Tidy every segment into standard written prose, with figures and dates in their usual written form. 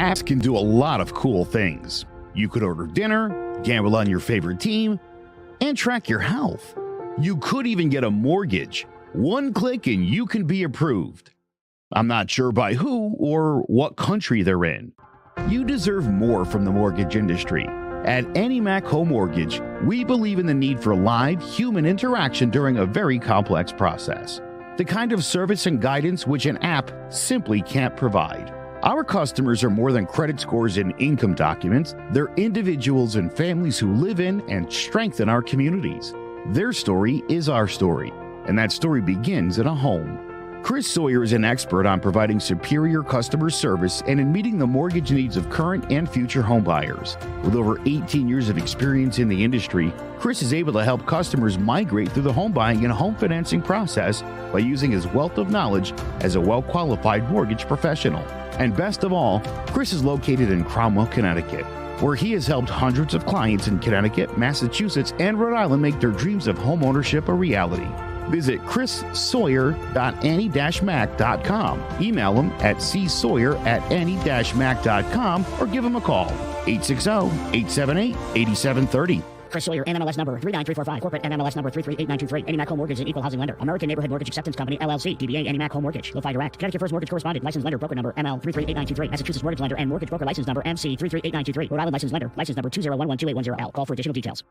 Apps can do a lot of cool things. You could order dinner, gamble on your favorite team, and track your health. You could even get a mortgage. One click and you can be approved. I'm not sure by who or what country they're in. You deserve more from the mortgage industry. At AnyMac Home Mortgage, we believe in the need for live human interaction during a very complex process. The kind of service and guidance which an app simply can't provide. Our customers are more than credit scores and income documents. They're individuals and families who live in and strengthen our communities. Their story is our story, and that story begins in a home. Chris Sawyer is an expert on providing superior customer service and in meeting the mortgage needs of current and future home buyers. With over 18 years of experience in the industry, Chris is able to help customers migrate through the home buying and home financing process by using his wealth of knowledge as a well-qualified mortgage professional. And best of all, Chris is located in Cromwell, Connecticut, where he has helped hundreds of clients in Connecticut, Massachusetts, and Rhode Island make their dreams of home ownership a reality. Visit chrissawyer.any-mac.com. Email him at csawyer@any-mac.com or give him a call, 860-878-8730. Chris Sawyer, NMLS number 39345, corporate NMLS number 338923, AnyMac Home Mortgage, an equal housing lender, American Neighborhood Mortgage Acceptance Company, LLC, DBA AnyMac Home Mortgage, LoFi Direct, Connecticut First Mortgage Correspondent, License Lender, Broker Number ML 338923, Massachusetts Mortgage Lender and Mortgage Broker License Number MC 338923, Rhode Island License Lender, License Number 201128110L. Call for additional details.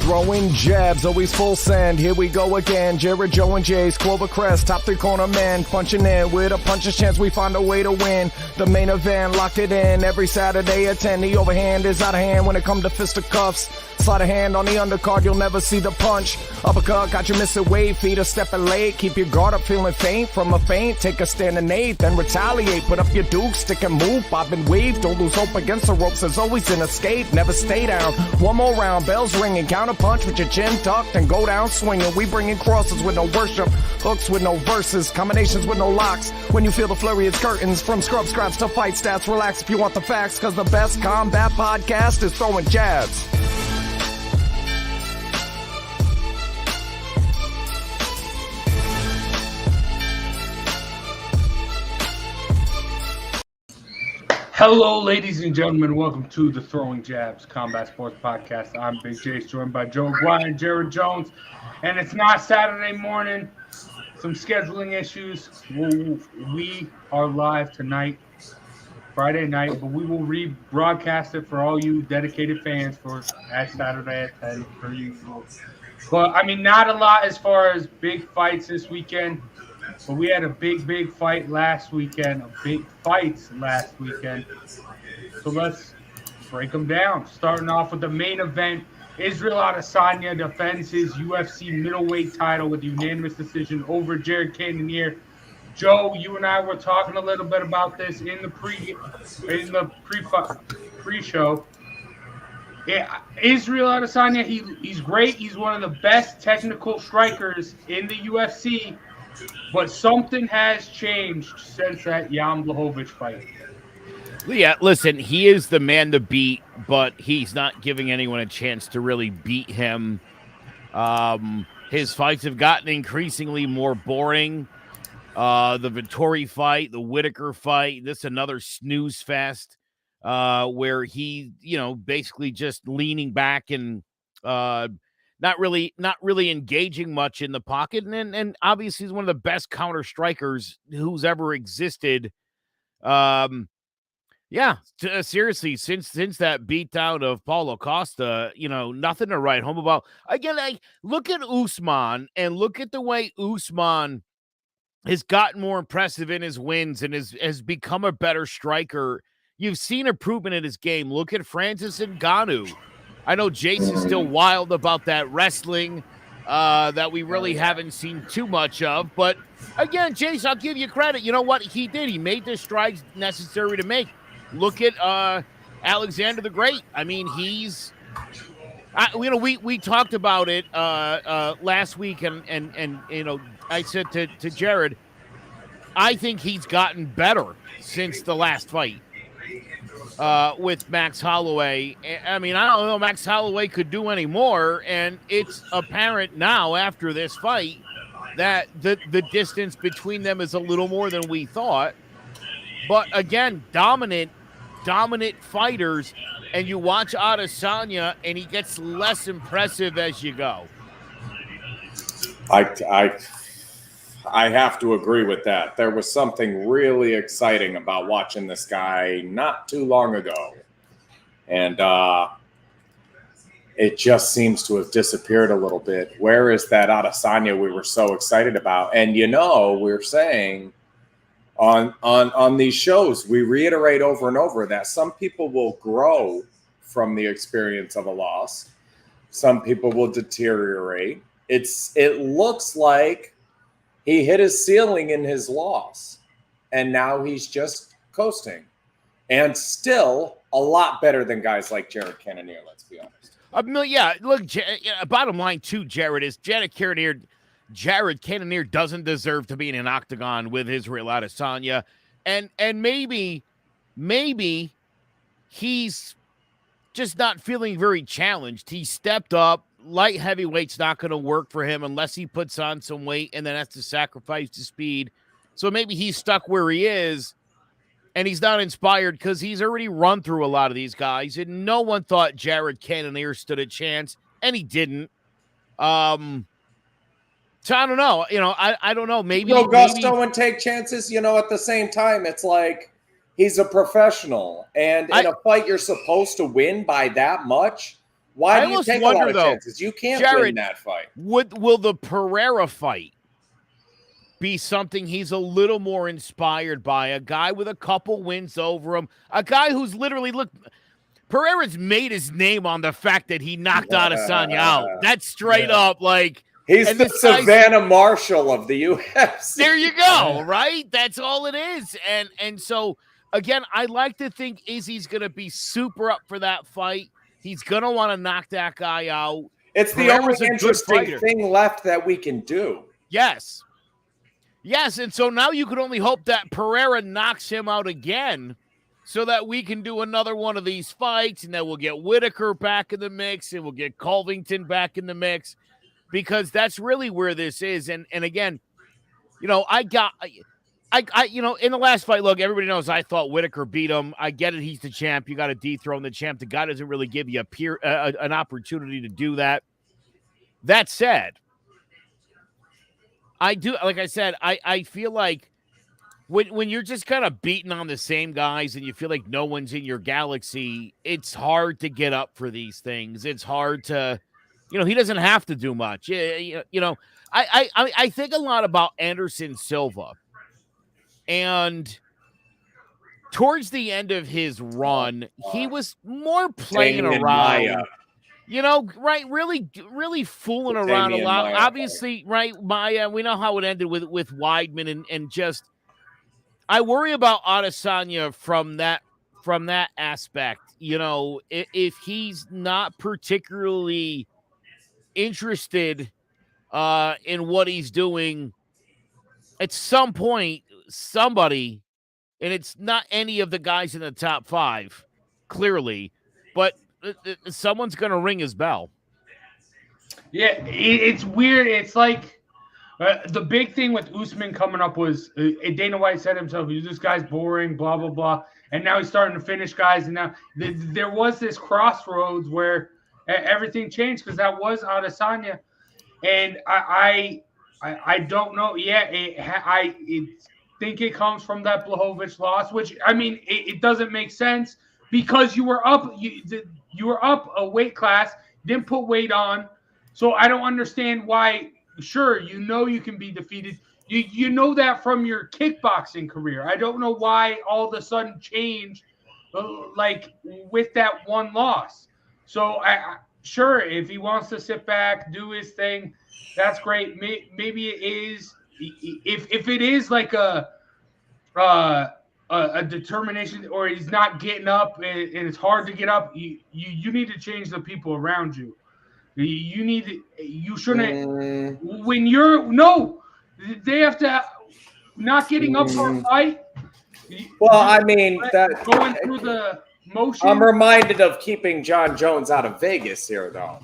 Throwing jabs, always full send. Here we go again. Jared, Joe, and Jay's Clover Crest, top three corner man, punching in with a puncher's chance. We find a way to win. The main event, lock it in every Saturday at 10. The overhand is out of hand when it comes to fisticuffs. Slide a hand on the undercard, you'll never see the punch. Uppercut got you missing weight, feet are stepping late. Keep your guard up, feeling faint from a feint. Take a standing eight, then retaliate. Put up your duke, stick and move, bob and weave. Don't lose hope against the ropes, there's always an escape. Never stay down. One more round, bells ringing, counter punch with your chin tucked and go down swinging. We bringing crosses with no worship, hooks with no verses, combinations with no locks. When you feel the flurry, it's curtains. From scrub scraps to fight stats, relax if you want the facts, cause the best combat podcast is throwing jabs. Hello, ladies and gentlemen. Welcome to the Throwing Jabs Combat Sports Podcast. I'm Big Jace, joined by Joe Guy and Jared Jones. And it's not Saturday morning. Some scheduling issues. We are live tonight, Friday night, but we will rebroadcast it for all you dedicated fans for at Saturday at 10 per usual. But, I mean, not a lot as far as big fights this weekend. But we had a big fight last weekend, big fights last weekend. So let's break them down. Starting off with the main event, Israel Adesanya defends his UFC middleweight title with a unanimous decision over Jared Cannonier. Joe, you and I were talking a little bit about this in the pre-show. Yeah, Israel Adesanya, he's great. He's one of the best technical strikers in the UFC. But something has changed since that Jan Blachowicz fight. Yeah, listen, he is the man to beat, but he's not giving anyone a chance to really beat him. His fights have gotten increasingly more boring. The Vettori fight, the Whitaker fight, this another snooze fest where he, basically just leaning back and not really engaging much in the pocket, and obviously he's one of the best counter strikers who's ever existed. Seriously, since that beatdown of Paulo Costa, nothing to write home about. Again, I look at Usman and look at the way Usman has gotten more impressive in his wins and has become a better striker. You've seen improvement in his game. Look at Francis Ngannou. I know Jason's still wild about that wrestling that we really haven't seen too much of. But, again, Jason, I'll give you credit. You know what? He did. He made the strides necessary to make. Look at Alexander the Great. I mean, we talked about it last week, and I said to Jared, I think he's gotten better since the last fight. With Max Holloway. I mean, I don't know Max Holloway could do any more, and it's apparent now after this fight that the distance between them is a little more than we thought. But again, dominant fighters, and you watch Adesanya, and he gets less impressive as you go. I have to agree with that. There was something really exciting about watching this guy not too long ago. And it just seems to have disappeared a little bit. Where is that Adesanya we were so excited about? And, we're saying on these shows, we reiterate over and over that some people will grow from the experience of a loss. Some people will deteriorate. It looks like he hit his ceiling in his loss, and now he's just coasting. And still a lot better than guys like Jared Cannonier, let's be honest. Look, bottom line too, Jared, is Jared Cannonier doesn't deserve to be in an octagon with Israel Adesanya. And maybe he's just not feeling very challenged. He stepped up. Light heavyweight's not going to work for him unless he puts on some weight and then has to sacrifice the speed. So maybe he's stuck where he is, and he's not inspired because he's already run through a lot of these guys, and no one thought Jared Cannonier stood a chance, and he didn't. So I don't know. I don't know. Maybe Gusto and take chances. At the same time, it's like he's a professional, and in a fight you're supposed to win by that much. Why do you take a lot of chances? You can't win that fight. Will the Pereira fight be something he's a little more inspired by? A guy with a couple wins over him, a guy who's literally Pereira's made his name on the fact that he knocked Adesanya out. That's straight up like he's the Savannah Marshall of the UFC. There you go, right? That's all it is. And so again, I like to think Izzy's gonna be super up for that fight. He's gonna want to knock that guy out. It's the only interesting thing left that we can do. Yes, and so now you can only hope that Pereira knocks him out again so that we can do another one of these fights, and then we'll get Whitaker back in the mix, and we'll get Covington back in the mix, because that's really where this is. And again, in the last fight, look, everybody knows I thought Whitaker beat him. I get it. He's the champ. You got to dethrone the champ. The guy doesn't really give you an opportunity to do that. That said, I do, like I said, I feel like when you're just kind of beating on the same guys and you feel like no one's in your galaxy, it's hard to get up for these things. It's hard to, he doesn't have to do much. I think a lot about Anderson Silva. And towards the end of his run, he was more playing around, right? Really fooling around a lot. Obviously, right, Maya, we know how it ended with Weidman and just, I worry about Adesanya from that aspect. If he's not particularly interested in what he's doing, at some point, somebody, and it's not any of the guys in the top 5, clearly, but someone's going to ring his bell. Yeah, it's weird. It's like the big thing with Usman coming up was Dana White said himself, this guy's boring, blah, blah, blah. And now he's starting to finish guys. And now there was this crossroads where everything changed, because that was Adesanya. And I don't know. Yeah, I think it comes from that Blachowicz loss, which, I mean, it doesn't make sense because you were up. You were up a weight class, didn't put weight on. So I don't understand why. Sure, you can be defeated. You know that from your kickboxing career. I don't know why all of a sudden changed, like with that one loss. So sure, if he wants to sit back, do his thing, that's great. Maybe it is. If it is like a determination, or he's not getting up and it's hard to get up, you need to change the people around you. You shouldn't. When they have to not getting up for a fight. Well, I mean, that going through the motion. I'm reminded of keeping John Jones out of Vegas here, though.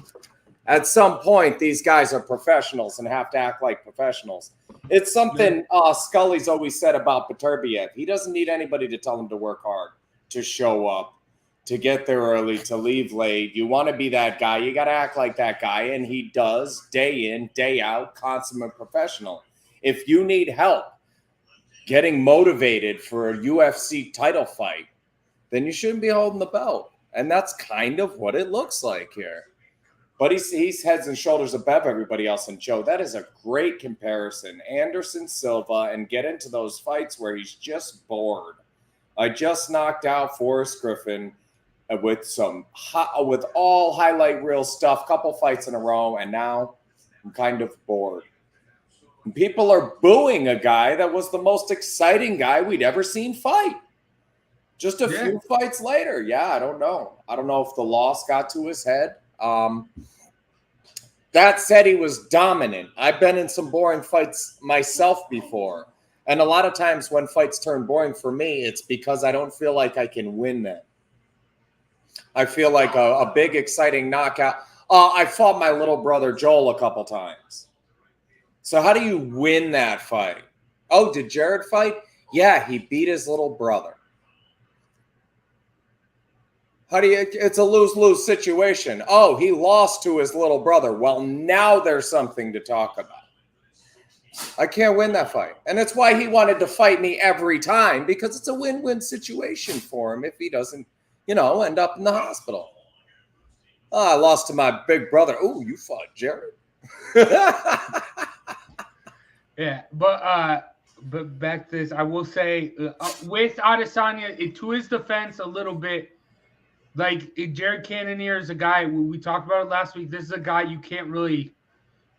At some point, these guys are professionals and have to act like professionals. It's something Scully's always said about Beterbiev. He doesn't need anybody to tell him to work hard, to show up, to get there early, to leave late. You want to be that guy, you got to act like that guy, and he does day in, day out, consummate professional. If you need help getting motivated for a UFC title fight, then you shouldn't be holding the belt. And that's kind of what it looks like here. But he's heads and shoulders above everybody else. And Joe, that is a great comparison. Anderson Silva, and get into those fights where he's just bored. I just knocked out Forrest Griffin with all highlight reel stuff, couple fights in a row, and now I'm kind of bored. And people are booing a guy that was the most exciting guy we'd ever seen fight. Just a few fights later. Yeah, I don't know. I don't know if the loss got to his head. That said, he was dominant. I've been in some boring fights myself before. And a lot of times when fights turn boring for me, it's because I don't feel like I can win them. I feel like a big, exciting knockout. I fought my little brother Joel a couple times. So how do you win that fight? Oh, did Jared fight? Yeah, he beat his little brother. It's a lose-lose situation. Oh, he lost to his little brother. Well, now there's something to talk about. I can't win that fight. And that's why he wanted to fight me every time, because it's a win-win situation for him if he doesn't, end up in the hospital. Oh, I lost to my big brother. Oh, you fought Jared. Yeah, but back to this, I will say with Adesanya, to his defense, a little bit. Like, Jared Cannonier is a guy, we talked about it last week. This is a guy you can't really,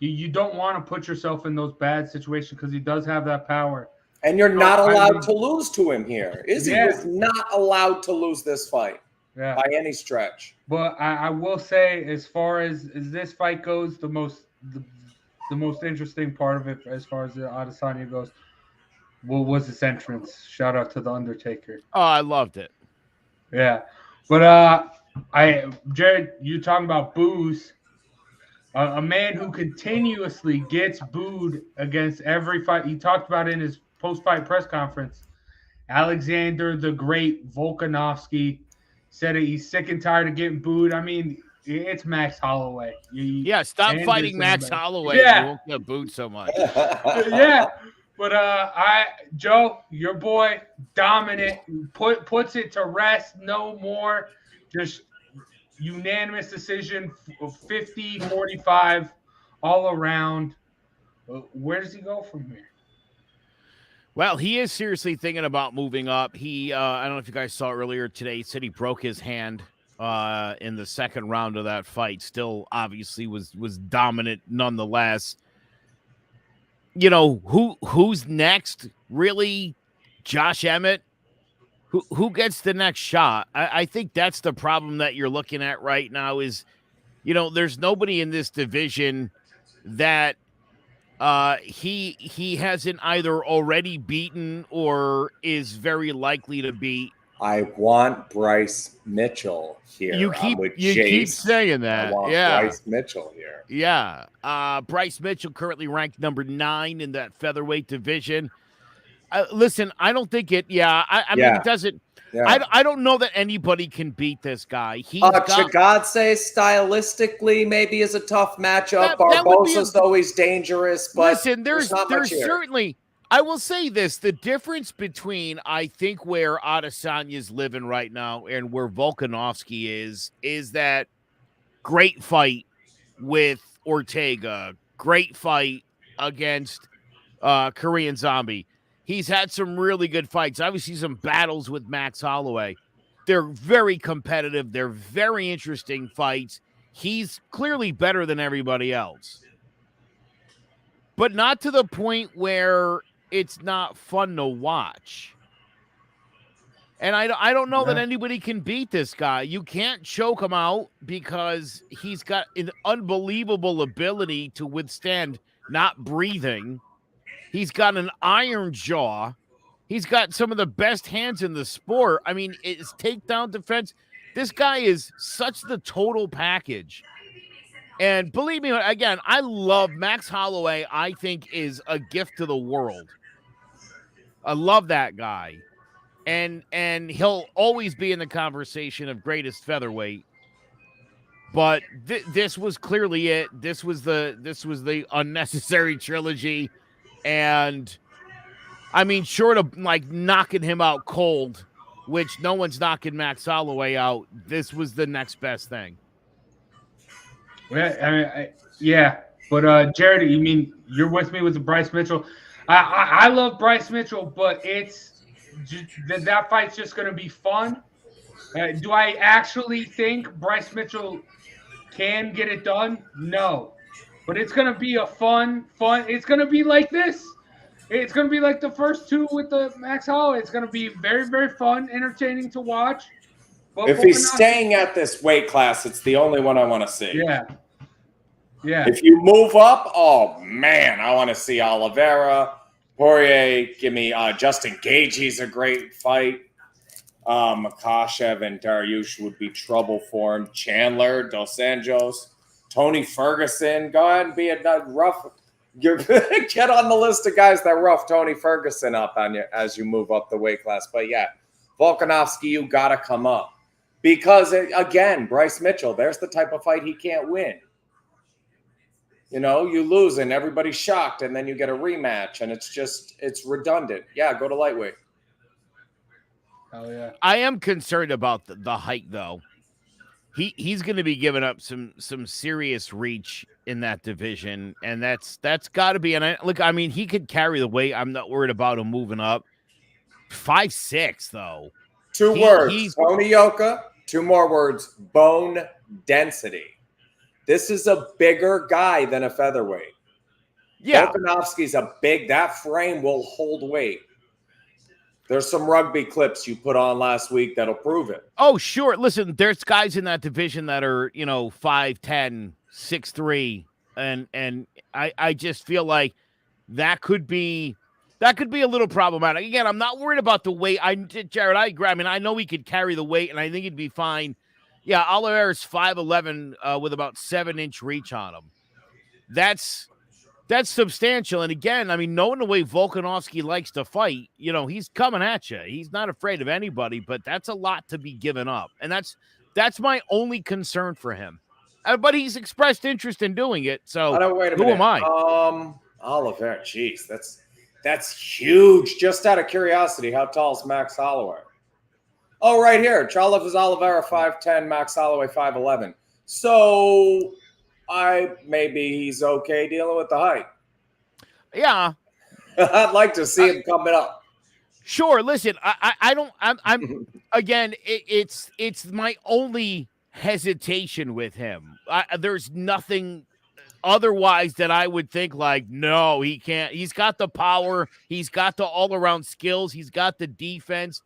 you don't want to put yourself in those bad situations because he does have that power. And you're not allowed to lose to him here. Izzy was not allowed to lose this fight by any stretch. But I will say, as far as this fight goes, the most interesting part of it, as far as the Adesanya goes, was his entrance. Shout out to The Undertaker. Oh, I loved it. Yeah. But Jared, you talking about boos? A man who continuously gets booed against every fight. He talked about it in his post-fight press conference. Alexander the Great Volkanovski said he's sick and tired of getting booed. I mean, it's Max Holloway. Stop fighting Max Holloway. Yeah. You won't get booed so much. Yeah. But Joe, your boy, dominant, puts it to rest, no more. Just unanimous decision, 50-45, all around. Where does he go from here? Well, he is seriously thinking about moving up. He, I don't know if you guys saw earlier today, he said he broke his hand in the second round of that fight. Still, obviously, was dominant nonetheless. Who's next? Really? Josh Emmett? Who gets the next shot? I think that's the problem that you're looking at right now is, there's nobody in this division that he hasn't either already beaten or is very likely to beat. I want Bryce Mitchell here. You keep saying that. I want Bryce Mitchell here. Yeah. Bryce Mitchell currently ranked number 9 in that featherweight division. Listen, I don't think it. Yeah. I mean, it doesn't. Yeah. I don't know that anybody can beat this guy. Chigadze stylistically maybe is a tough matchup. Barbosa's always dangerous, but listen, there's certainly. I will say this, the difference between, I think, where Adesanya's living right now and where Volkanovski is that great fight with Ortega, great fight against Korean Zombie. He's had some really good fights. Obviously, some battles with Max Holloway. They're very competitive. They're very interesting fights. He's clearly better than everybody else. But not to the point where it's not fun to watch. And I don't know that anybody can beat this guy. You can't choke him out because he's got an unbelievable ability to withstand not breathing. He's got an iron jaw. He's got some of the best hands in the sport. I mean, it's takedown defense. This guy is such the total package And believe me, again, I love Max Holloway. I think is a gift to the world. I love that guy. And he'll always be in the conversation of greatest featherweight. But this was clearly it. This was the unnecessary trilogy. And I mean, short of like knocking him out cold, which no one's knocking Max Holloway out, this was the next best thing. Yeah, but Jared, you mean you're with me with the Bryce Mitchell? I love Bryce Mitchell, but it's that fight's just going to be fun. Do I actually think Bryce Mitchell can get it done? No, but it's going to be a fun. It's going to be like this. It's going to be like the first two with the Max Holloway. It's going to be very, very fun, entertaining to watch. But if he's staying at this weight class, it's the only one I want to see. Yeah. Yeah. If you move up, oh man, I want to see Oliveira, Poirier. Give me Justin Gaethje's a great fight. Makhachev and Dariush would be trouble for him. Chandler, Dos Anjos, Tony Ferguson. Go ahead and be a rough. Get on the list of guys that rough Tony Ferguson up on you as you move up the weight class. But yeah, Volkanovski, you got to come up. Because, again, Bryce Mitchell, there's the type of fight he can't win. You know, you lose and everybody's shocked, and then you get a rematch, and it's redundant. Yeah, go to lightweight. Oh, yeah. I am concerned about the height, though. He's going to be giving up some serious reach in that division, and that's got to be. And look, I mean, he could carry the weight. I'm not worried about him moving up. 5'6", though. Two words, Tony Yoka. 2 more words, bone density. This is a bigger guy than a featherweight. Yeah. Volkanovski's that frame will hold weight. There's some rugby clips you put on last week that'll prove it. Oh, sure. Listen, there's guys in that division that are, 5'10", 6'3", and I just feel like that could be a little problematic. Again, I'm not worried about the weight. Jared, I agree. I mean, I know he could carry the weight, and I think he'd be fine. Yeah, Oliveira's 5'11", with about 7-inch reach on him. That's substantial. And again, I mean, knowing the way Volkanovski likes to fight, he's coming at you. He's not afraid of anybody, but that's a lot to be given up. And that's my only concern for him. But he's expressed interest in doing it. So who am I? Oliveira, geez, that's huge. Just out of curiosity, how tall is Max Holloway? Oh, right here. Charles Oliveira, 5'10", Max Holloway, 5'11". So maybe he's okay dealing with the height. Yeah. I'd like to see him coming up. Sure. Listen, I'm again, it's my only hesitation with him. There's nothing otherwise that I would think like, no, he can't. He's got the power. He's got the all-around skills. He's got the defense.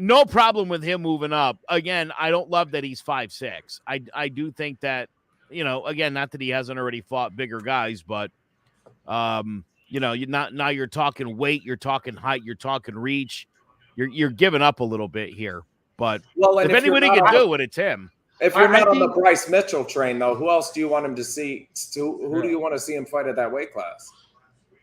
No problem with him moving up. Again, I don't love that he's 5'6". I do think that, again, not that he hasn't already fought bigger guys, but, you're talking weight, you're talking height, you're talking reach. You're giving up a little bit here. But if anybody can do it, it's him. If you're not on the Bryce Mitchell train, though, who else do you want him to see? Who do you want to see him fight at that weight class?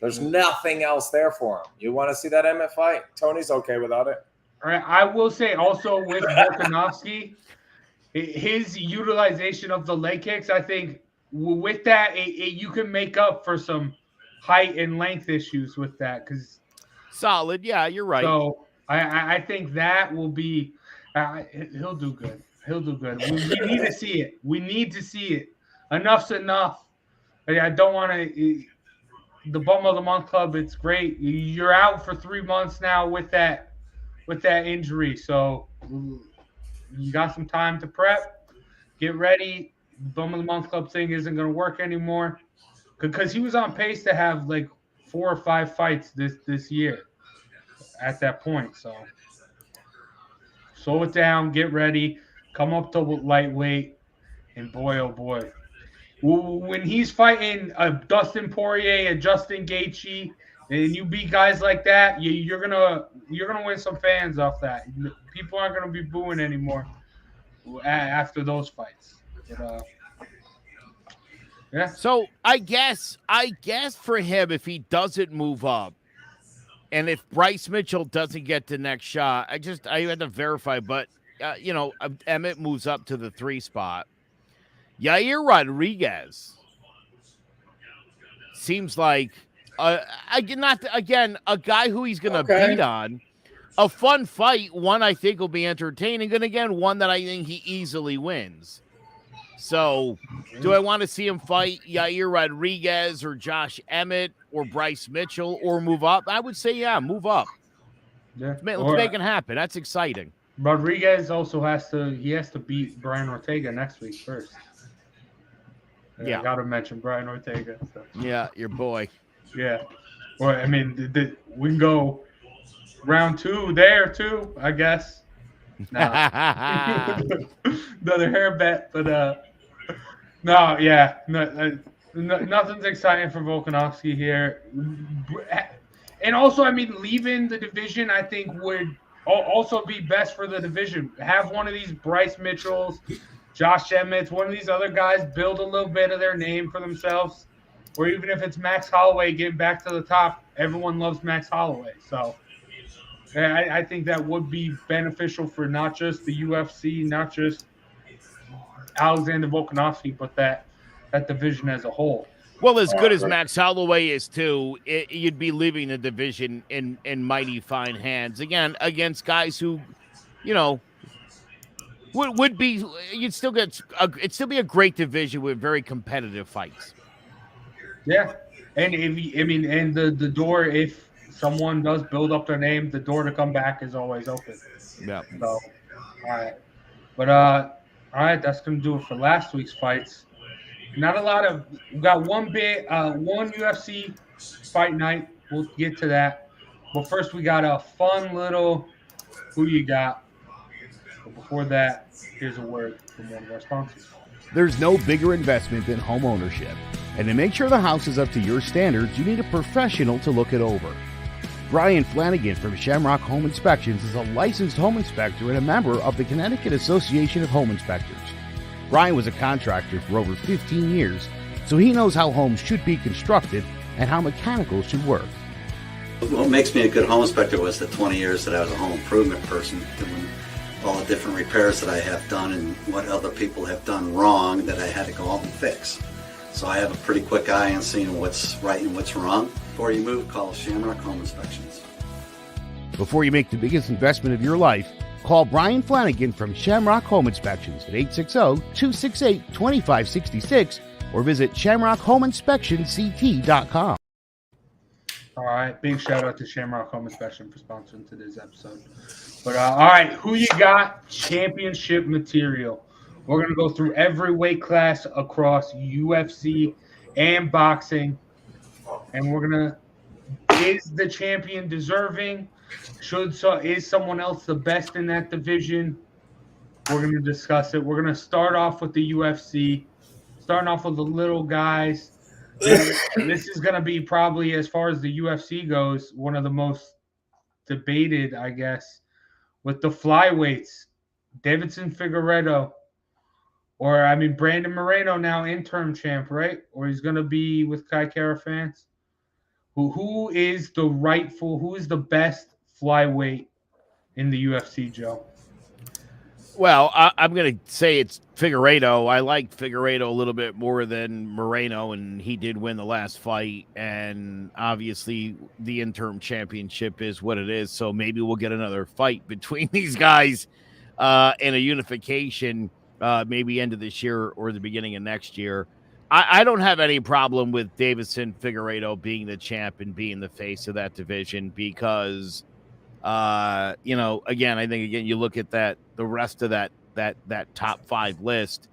There's nothing else there for him. You want to see that Emmett fight? Tony's okay without it. All right. I will say also with Volkanovski, his utilization of the leg kicks, I think with that, you can make up for some height and length issues with that. Solid. Yeah, you're right. So I think that will be he'll do good. He'll do good. We need to see it. We need to see it. Enough's enough. I don't want to the Bum of the Month Club, it's great. You're out for 3 months now with that injury. So you got some time to prep. Get ready. The Bum of the Month Club thing isn't going to work anymore because he was on pace to have like 4 or 5 fights this year at that point. So slow it down. Get ready. Come up to lightweight. And boy, oh boy. When he's fighting a Dustin Poirier, a Justin Gaethje, and you beat guys like that, you're gonna win some fans off that. People aren't gonna be booing anymore after those fights. But, Yeah. So I guess for him, if he doesn't move up, and if Bryce Mitchell doesn't get the next shot, I had to verify, but Emmett moves up to the 3 spot. Yair Rodriguez seems like a guy who he's going to beat on. A fun fight, one I think will be entertaining, and again, one that I think he easily wins. So, do I want to see him fight Yair Rodriguez or Josh Emmett or Bryce Mitchell or move up? I would say, yeah, move up. Yeah. Let's make it happen. That's exciting. Rodriguez also has to beat Brian Ortega next week first. Yeah. I got to mention Brian Ortega. So. Yeah, your boy. Yeah. Well, I mean, we can go round 2 there, too, I guess. Nah. Another hair bet, but no, yeah. Nothing's exciting for Volkanovski here. And also, I mean, leaving the division, I think, would also be best for the division. Have one of these Bryce Mitchells, Josh Emmett, one of these other guys build a little bit of their name for themselves. Or even if it's Max Holloway getting back to the top, everyone loves Max Holloway. So I think that would be beneficial for not just the UFC, not just Alexander Volkanovski, but that division as a whole. Well, as good as Max Holloway is, too, you'd be leaving the division in mighty fine hands. Again, against guys who, would be – it'd still be a great division with very competitive fights. Yeah. And, the door, if someone does build up their name, the door to come back is always open. Yeah. So, all right. But, all right, that's going to do it for last week's fights. Not a lot of – we got one UFC fight night. We'll get to that. But first, we got a fun little who you got. But before that, here's a word from one of our sponsors. There's no bigger investment than home ownership. And to make sure the house is up to your standards, you need a professional to look it over. Brian Flanagan from Shamrock Home Inspections is a licensed home inspector and a member of the Connecticut Association of Home Inspectors. Brian was a contractor for over 15 years, so he knows how homes should be constructed and how mechanicals should work. What makes me a good home inspector was the 20 years that I was a home improvement person, doing all the different repairs that I have done and what other people have done wrong that I had to go out and fix. So I have a pretty quick eye on seeing what's right and what's wrong. Before you move, call Shamrock Home Inspections. Before you make the biggest investment of your life, call Brian Flanagan from Shamrock Home Inspections at 860-268-2566 or visit shamrockhomeinspectionct.com. All right, big shout out to Shamrock Home Inspection for sponsoring today's episode. But all right, who you got? Championship material. We're gonna go through every weight class across UFC and boxing, and we're gonna is the champion deserving? Is someone else the best in that division? We're gonna discuss it. We're gonna start off with the UFC, starting off with the little guys. This is going to be probably, as far as the UFC goes, one of the most debated, I guess, with the flyweights. Davidson Figueiredo, Brandon Moreno, now interim champ, right? Or he's going to be with Kai Kara-France. Who is the best flyweight in the UFC, Joe? Well, I'm going to say it's Figueiredo. I like Figueiredo a little bit more than Moreno, and he did win the last fight. And obviously, the interim championship is what it is. So maybe we'll get another fight between these guys in a unification, maybe end of this year or the beginning of next year. I don't have any problem with Davidson Figueiredo being the champ and being the face of that division because again, I think you look at the rest of that top 5 list.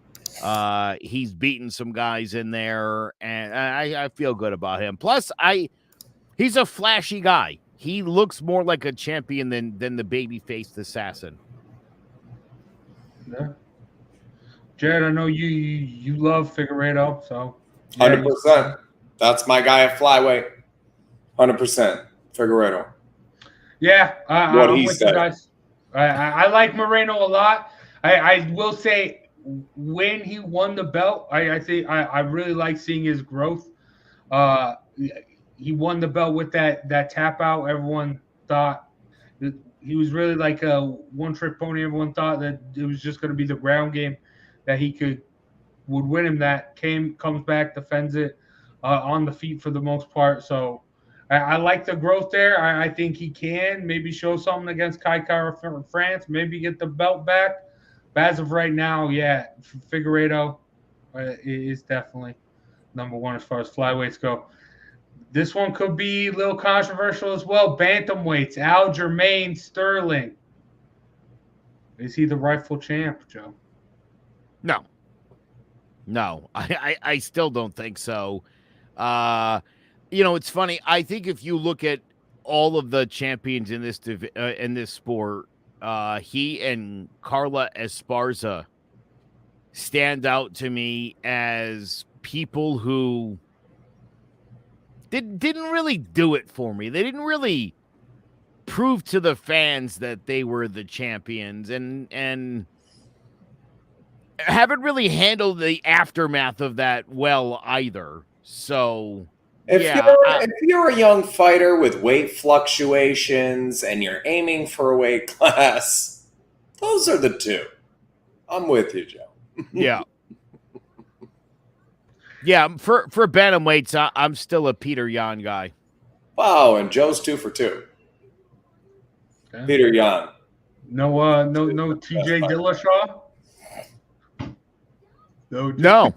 He's beaten some guys in there, and I feel good about him. Plus, he's a flashy guy. He looks more like a champion than the baby-faced assassin. Yeah. Jared, I know you love Figueiredo, so 100%. That's my guy at flyweight. 100% Figueiredo. Yeah, what I'm he with said. you guys. I like Moreno a lot. I will say when he won the belt, I think I really like seeing his growth. He won the belt with that tap out. Everyone thought that he was really like a one-trick pony. Everyone thought that it was just going to be the ground game that would win him. That comes back, defends it on the feet for the most part. So I like the growth there. I think he can maybe show something against Kai Kara from France, maybe get the belt back. But as of right now, yeah, Figueiredo is definitely number one as far as flyweights go. This one could be a little controversial as well. Bantamweights, Aljamain Sterling. Is he the rightful champ, Joe? No, I still don't think so. It's funny. I think if you look at all of the champions in this sport, he and Carla Esparza stand out to me as people who didn't really do it for me. They didn't really prove to the fans that they were the champions, and haven't really handled the aftermath of that well either. So if you're a young fighter with weight fluctuations and you're aiming for a weight class, those are the two. I'm with you, Joe. Yeah. Yeah, for bantamweights, I'm still a Peter Yan guy. Wow, and Joe's 2 for 2. Okay. Peter Yan. No TJ Dillashaw? No.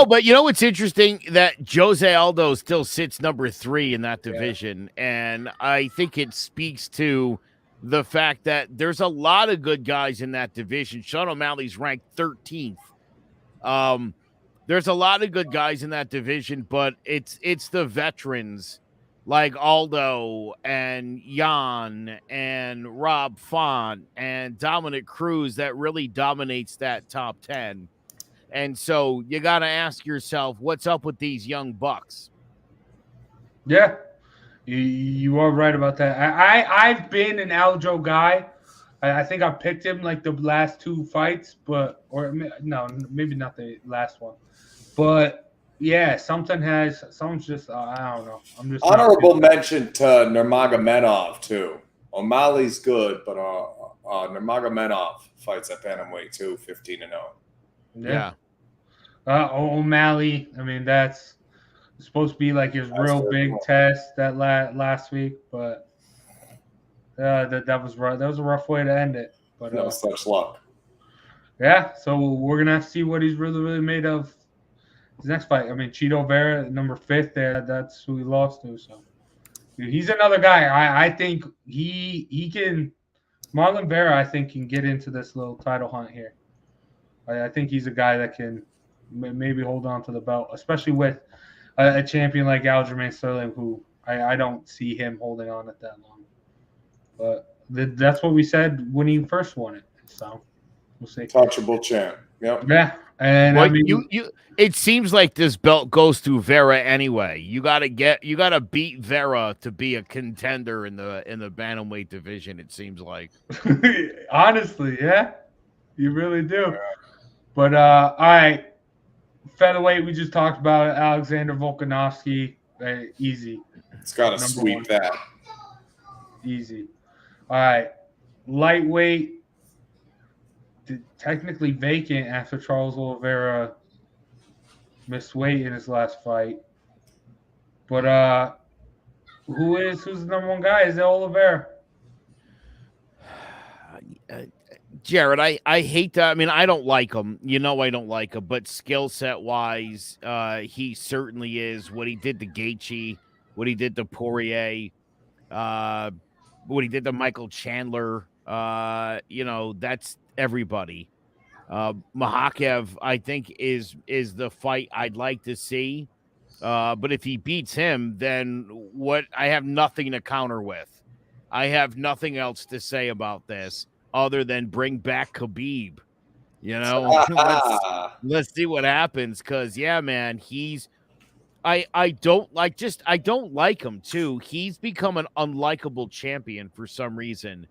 But you know what's interesting? That Jose Aldo still sits number 3 in that division. Yeah. And I think it speaks to the fact that there's a lot of good guys in that division. Sean O'Malley's ranked 13th. There's a lot of good guys in that division, but it's the veterans like Aldo and Jan and Rob Font and Dominic Cruz that really dominates that top 10. And so you got to ask yourself, what's up with these young bucks? Yeah, you are right about that. I've been an Aljo guy. I think I picked him like the last 2 fights, maybe not the last one. But yeah, someone's just I don't know. I'm just honorable mention to Nurmagomedov too. O'Malley's good, but Nurmagomedov fights at bantamweight too, 15-0. Yeah. O'Malley. I mean, that's supposed to be like his real big test that last week, but that was rough. That was a rough way to end it. But no such luck. Yeah, so we're gonna have to see what he's really made of. His next fight, I mean, Chito Vera, number 5 there, that's who he lost to. So he's another guy. I think he can – Marlon Vera, I think, can get into this little title hunt here. I think he's a guy that can maybe hold on to the belt, especially with a champion like Aljamain Sterling, who I don't see him holding on it that long. But that's what we said when he first won it. So we'll see. Touchable champ. Yep. Yeah. And well, I mean, it seems like this belt goes through Vera anyway. You gotta beat Vera to be a contender in the bantamweight division. It seems like. Honestly, yeah, you really do. But all right, featherweight. We just talked about it. Alexander Volkanovski. Easy. It's got to sweep 1. That. Easy. All right, lightweight. Technically vacant after Charles Oliveira missed weight in his last fight. But who's the number 1 guy? Is it Oliveira? Jared, I hate that. I mean, I don't like him. You know I don't like him. But skill set wise, he certainly is. What he did to Gaethje, what he did to Poirier, what he did to Michael Chandler, that's everybody. Makhachev, I think, is the fight I'd like to see. But if he beats him, then what? I have nothing to counter with. I have nothing else to say about this other than bring back Khabib. Let's see what happens. Because yeah, man, I don't like him too. He's become an unlikable champion for some reason.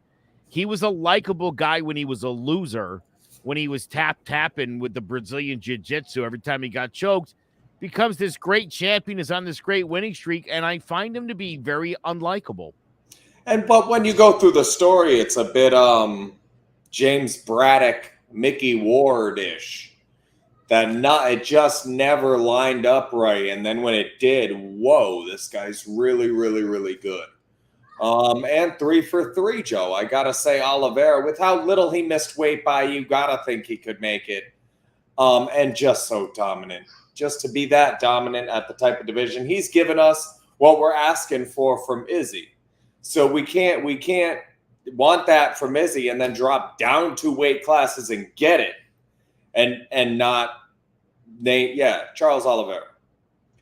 He was a likable guy when he was a loser, when he was tapping with the Brazilian jiu-jitsu every time he got choked. Becomes this great champion, is on this great winning streak, and I find him to be very unlikable. But when you go through the story, it's a bit James Braddock, Mickey Ward-ish. It just never lined up right. And then when it did, whoa, this guy's really, really, really good. And 3 for 3, Joe. I got to say, Oliveira, with how little he missed weight by, you got to think he could make it. And just so dominant. Just to be that dominant at the type of division. He's given us what we're asking for from Izzy. So we can't want that from Izzy and then drop down 2 weight classes and get it. And not Charles Oliveira.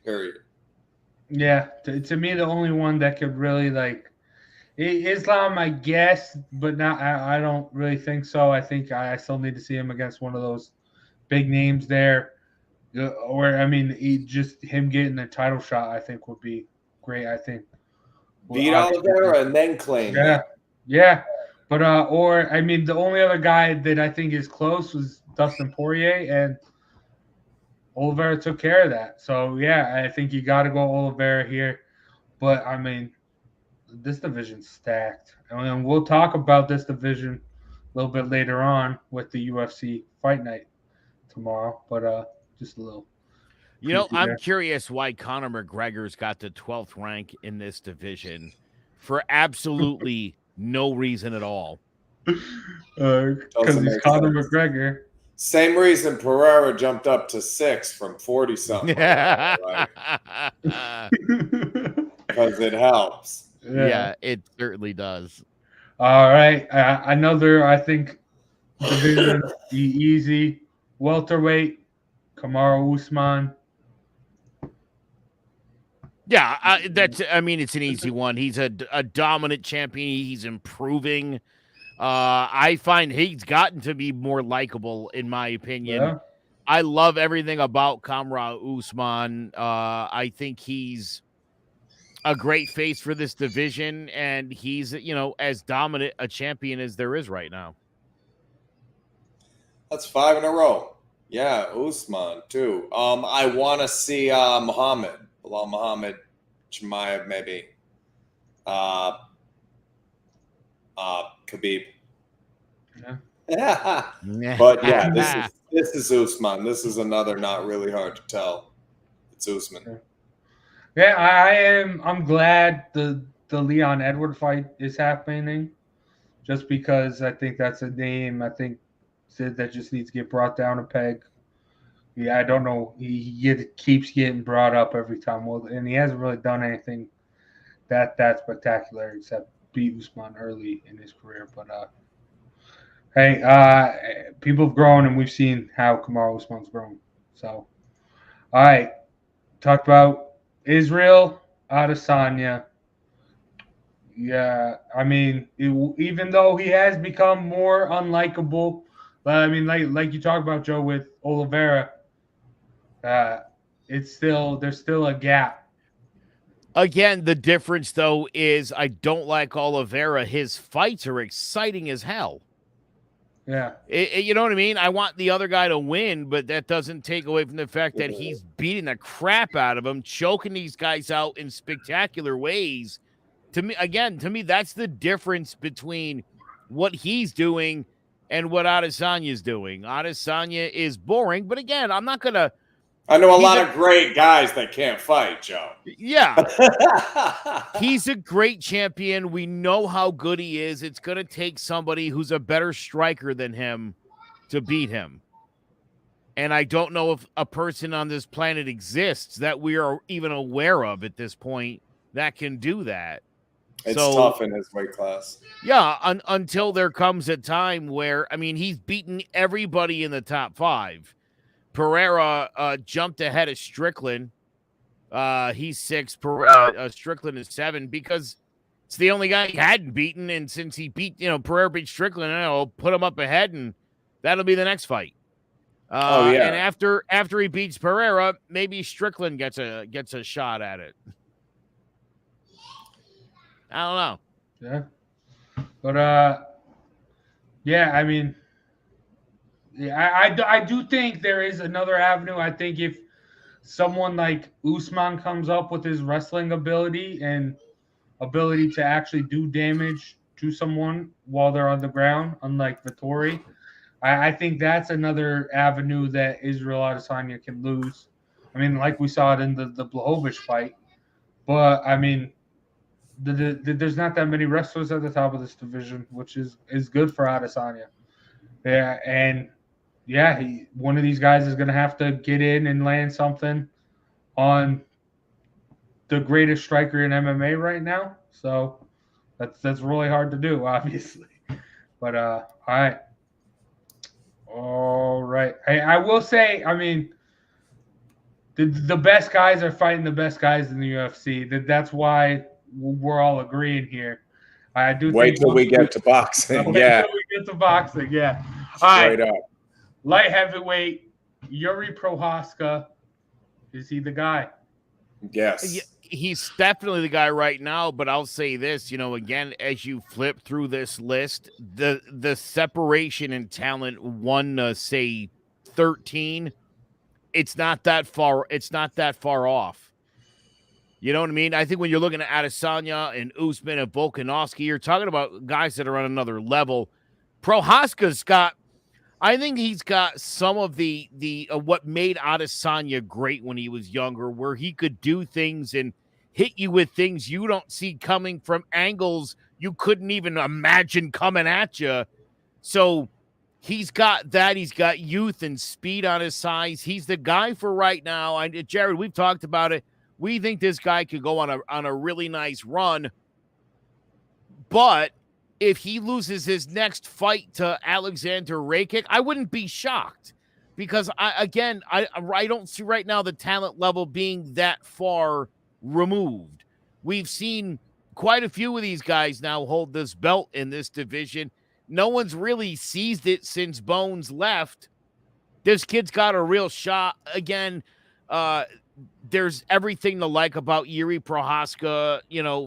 Period. Yeah, to me, the only one that could really Islam, I guess, but not. I don't really think so. I think I still need to see him against one of those big names there, or I mean, him getting a title shot, I think would be great. I think beat Oliveira and then claim. Yeah. But or I mean, the only other guy that I think is close was Dustin Poirier, and Oliveira took care of that. So yeah, I think you got to go Oliveira here. But I mean, this division's stacked. I mean, we'll talk about this division a little bit later on with the UFC Fight Night tomorrow. But just a little. I'm curious why Conor McGregor's got the 12th rank in this division for absolutely no reason at all. Because he's Conor McGregor. Same reason Pereira jumped up to 6 from 40-something. Because it helps. Yeah, it certainly does. All right. Another, I think, division easy. Welterweight, Kamaru Usman. Yeah, it's an easy one. He's a dominant champion. He's improving. I find he's gotten to be more likable, in my opinion. Yeah. I love everything about Kamaru Usman. I think he's a great face for this division, and he's, as dominant a champion as there is right now. That's 5 in a row. Yeah, Usman, too. I want to see Bilal Muhammad, Chimaev, maybe. Khabib. Yeah. But yeah, this is Usman. This is another not really hard to tell. It's Usman. Yeah, I'm glad the Leon Edward fight is happening, just because I think that's a name that just needs to get brought down a peg. Yeah, I don't know. He keeps getting brought up every time. Well, and he hasn't really done anything that spectacular except beat Usman early in his career. But hey, people have grown, and we've seen how Kamaru Usman's grown. So, all right, talked about Israel Adesanya. Yeah, I mean, even though he has become more unlikable, but I mean, like you talked about, Joe, with Oliveira, there's still a gap. Again, the difference, though, is I don't like Oliveira. His fights are exciting as hell. Yeah. You know what I mean? I want the other guy to win, but that doesn't take away from the fact that he's beating the crap out of him, choking these guys out in spectacular ways. To me, that's the difference between what he's doing and what Adesanya's doing. Adesanya is boring, but again, I'm not going to. I know a lot of great guys that can't fight, Joe. Yeah. He's a great champion. We know how good he is. It's going to take somebody who's a better striker than him to beat him. And I don't know if a person on this planet exists that we are even aware of at this point that can do that. It's tough in his weight class. Yeah, until there comes a time where, I mean, he's beaten everybody in the top 5. Pereira jumped ahead of Strickland. He's 6. Strickland is 7 because it's the only guy he hadn't beaten. And since he beat, Pereira beat Strickland, I'll put him up ahead, and that'll be the next fight. And after he beats Pereira, maybe Strickland gets a shot at it. I don't know. Yeah, but Yeah, I mean, yeah, I do think there is another avenue. I think if someone like Usman comes up with his wrestling ability and ability to actually do damage to someone while they're on the ground, unlike Vettori, I think that's another avenue that Israel Adesanya can lose. I mean, like we saw it in the Blachowicz fight. But, I mean, there's not that many wrestlers at the top of this division, which is good for Adesanya. Yeah, and yeah, one of these guys is going to have to get in and land something on the greatest striker in MMA right now. So that's really hard to do, obviously. But all right. I will say, I mean, the best guys are fighting the best guys in the UFC. That's why we're all agreeing here. I do Wait till we get to boxing. Yeah. Wait till we get to boxing. Yeah. All Straight right. up. Light heavyweight, Yuri Prohaska. Is he the guy? Yes. He's definitely the guy right now, but I'll say this, again, as you flip through this list, the separation in talent 1 to say 13, it's not that far off. You know what I mean? I think when you're looking at Adesanya and Usman and Volkanovski, you're talking about guys that are on another level. Prohaska's I think he's got some of the what made Adesanya great when he was younger, where he could do things and hit you with things you don't see coming from angles you couldn't even imagine coming at you. So he's got that. He's got youth and speed on his size. He's the guy for right now. Jared, we've talked about it. We think this guy could go on a really nice run, but if he loses his next fight to Alexander Rakic, I wouldn't be shocked because I don't see right now the talent level being that far removed. We've seen quite a few of these guys now hold this belt in this division. No one's really seized it since Bones left. This kid's got a real shot. Again, there's everything to like about Yuri Prohaska,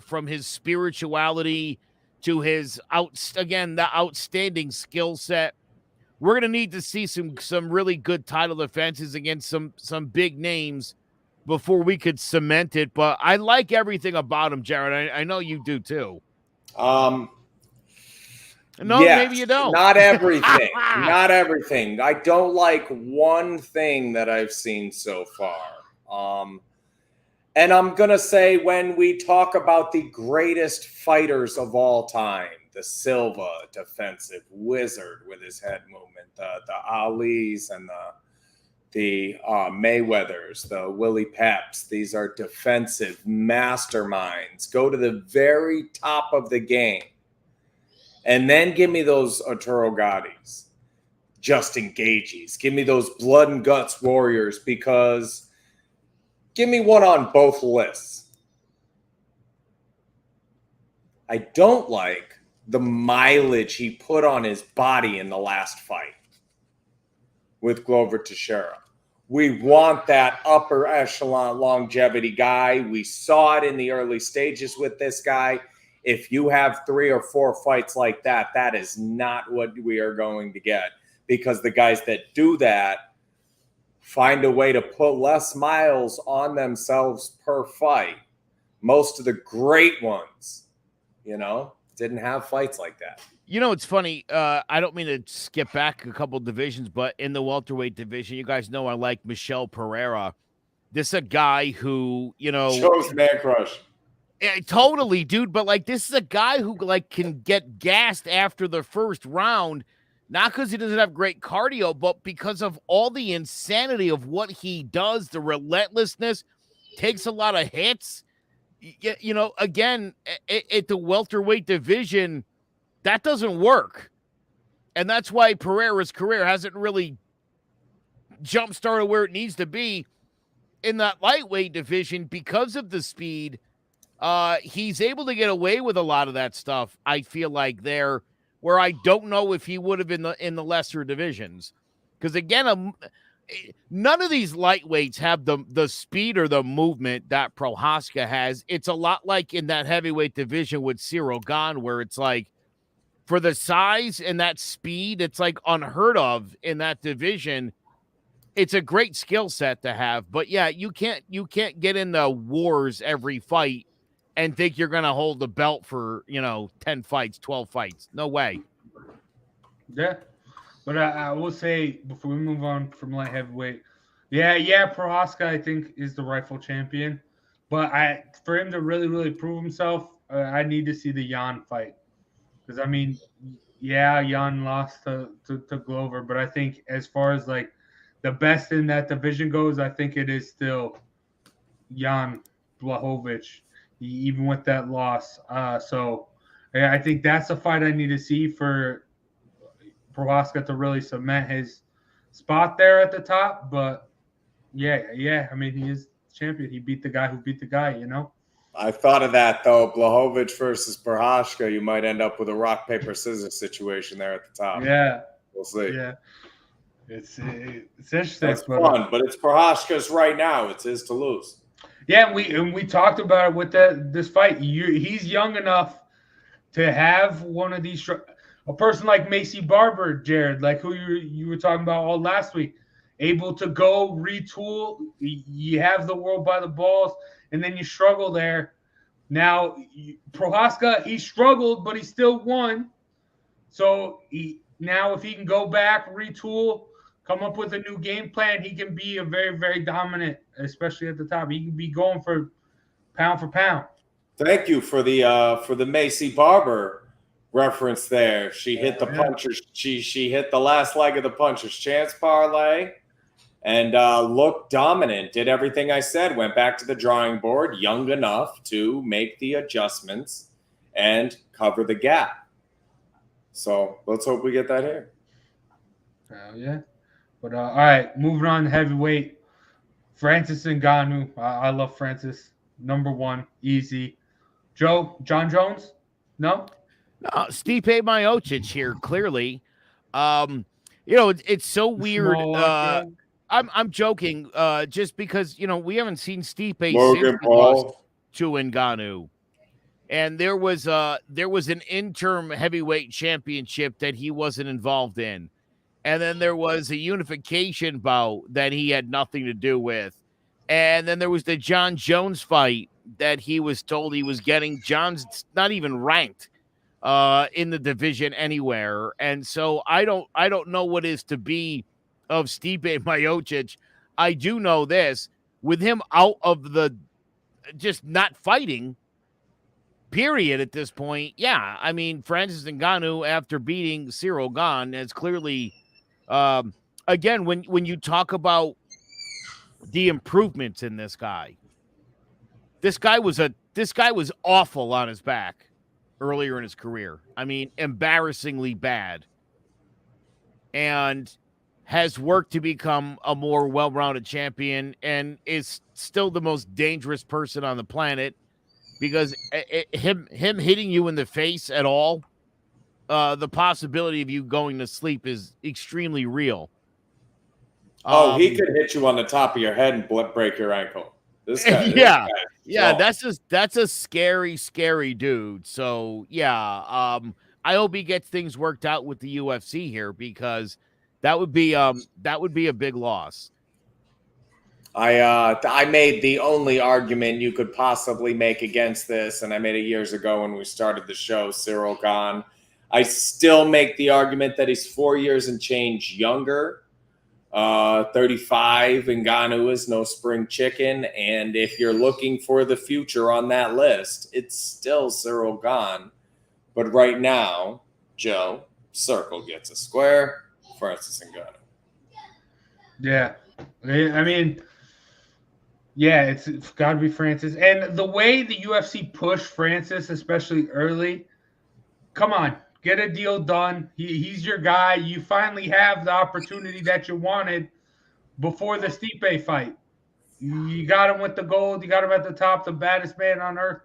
from his spirituality to his the outstanding skill set. We're going to need to see some really good title defenses against some big names before we could cement it. But I like everything about him, Jared. I know you do too. No, yes, maybe you don't. Not everything. Not everything. I don't like one thing that I've seen so far. And I'm going to say when we talk about the greatest fighters of all time, the Silva defensive wizard with his head movement, the Alis and the Mayweathers, the Willie Peps, these are defensive masterminds. Go to the very top of the game. And then give me those Arturo Gattis, Justin Gaethjes. Give me those blood and guts warriors because give me one on both lists. I don't like the mileage he put on his body in the last fight with Glover Teixeira. We want that upper echelon longevity guy. We saw it in the early stages with this guy. If you have 3 or 4 fights like that, that is not what we are going to get because the guys that do that find a way to put less miles on themselves per fight. Most of the great ones, didn't have fights like that. It's funny. I don't mean to skip back a couple divisions, but in the welterweight division, you guys know I like Michel Pereira. This is a guy who, shows man crush. Yeah, totally, dude. But this is a guy who can get gassed after the first round, not because he doesn't have great cardio, but because of all the insanity of what he does, the relentlessness, takes a lot of hits. Again, at the welterweight division, that doesn't work. And that's why Pereira's career hasn't really jump-started where it needs to be in that lightweight division because of the speed. He's able to get away with a lot of that stuff, I feel like, there, where I don't know if he would have in the lesser divisions. Because, again, none of these lightweights have the speed or the movement that Prohaska has. It's a lot like in that heavyweight division with Cyril Gane, where it's like for the size and that speed, it's like unheard of in that division. It's a great skill set to have, but yeah, you can't get into wars every fight and think you're going to hold the belt for, 10 fights, 12 fights. No way. Yeah. But I will say, before we move on from light heavyweight, Prohaska, I think, is the rightful champion. But for him to really, really prove himself, I need to see the Jan fight. Because, I mean, Jan lost to Glover. But I think as far as, like, the best in that division goes, I think it is still Jan Blachowicz, even with that loss. So I think that's a fight I need to see for Prohaska to really cement his spot there at the top. But I mean, he is champion. He beat the guy who beat the guy, I thought of that, though. Blachowicz versus Prohaska, you might end up with a rock, paper, scissors situation there at the top. Yeah. We'll see. Yeah. It's interesting. It's fun, but it's Prohaska's right now. It's his to lose. Yeah, we talked about it with this fight. He's young enough to have one of these. A person like Macy Barber, Jared, like who you were talking about all last week, able to go retool. You have the world by the balls, and then you struggle there. Now, Prohaska, he struggled, but he still won. So now if he can go back, retool, come up with a new game plan, he can be a very, very dominant, especially at the top. He can be going for pound. Thank you for the Macy Barber reference there. She hit the puncher's. She hit the last leg of the puncher's chance parlay, and looked dominant. Did everything I said. Went back to the drawing board, young enough to make the adjustments and cover the gap. So let's hope we get that here. Hell yeah. But all right, moving on to heavyweight. Francis Ngannou. I love Francis. Number one, easy. John Jones? No? No, Stipe Miocic here, clearly. It's so weird. I'm joking, just because, we haven't seen Stipe Logan Paul to Ngannou. And there was an interim heavyweight championship that he wasn't involved in. And then there was a unification bout that he had nothing to do with. And then there was the John Jones fight that he was told he was getting. John's not even ranked in the division anywhere. And so I don't know what is to be of Stipe Miocic. I do know this, with him out of the just not fighting period at this point. Yeah. I mean, Francis Ngannou, after beating Cyril Gane, has clearly, again, when you talk about the improvements in this guy was awful on his back earlier in his career. I mean, embarrassingly bad, and has worked to become a more well-rounded champion, and is still the most dangerous person on the planet, because him hitting you in the face at all, the possibility of you going to sleep is extremely real. He could hit you on the top of your head and break your ankle. This guy, that's a scary, scary dude. So I hope he gets things worked out with the UFC here, because that would be a big loss. I made the only argument you could possibly make against this, and I made it years ago when we started the show, Cyril Gane. I still make the argument that he's 4 years and change younger. 35, Ngannou is no spring chicken, and if you're looking for the future on that list, it's still Cyril Gane. But right now, Joe, circle gets a square, Francis Ngannou. Yeah. I mean, it's got to be Francis. And the way the UFC pushed Francis, especially early, come on, get a deal done. He's your guy. You finally have the opportunity that you wanted before the Stipe fight. You got him with the gold. You got him at the top, the baddest man on earth.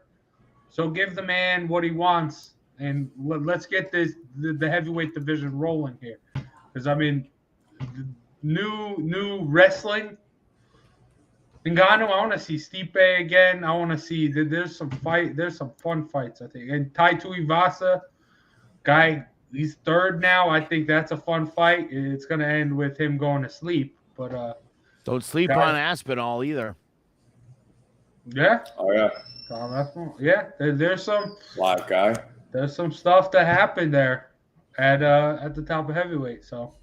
So give the man what he wants, and let's get the heavyweight division rolling here. Because, I mean, new wrestling. Ngannou, I want to see Stipe again. I want to see there's some fun fights, I think. And Tai Tuivasa, guy he's third now. I think that's a fun fight. It's going to end with him going to sleep. But don't sleep on Aspinall either. Yeah. Oh yeah. Yeah. There's some Live guy. There's some stuff that happened there at the top of heavyweight. So, all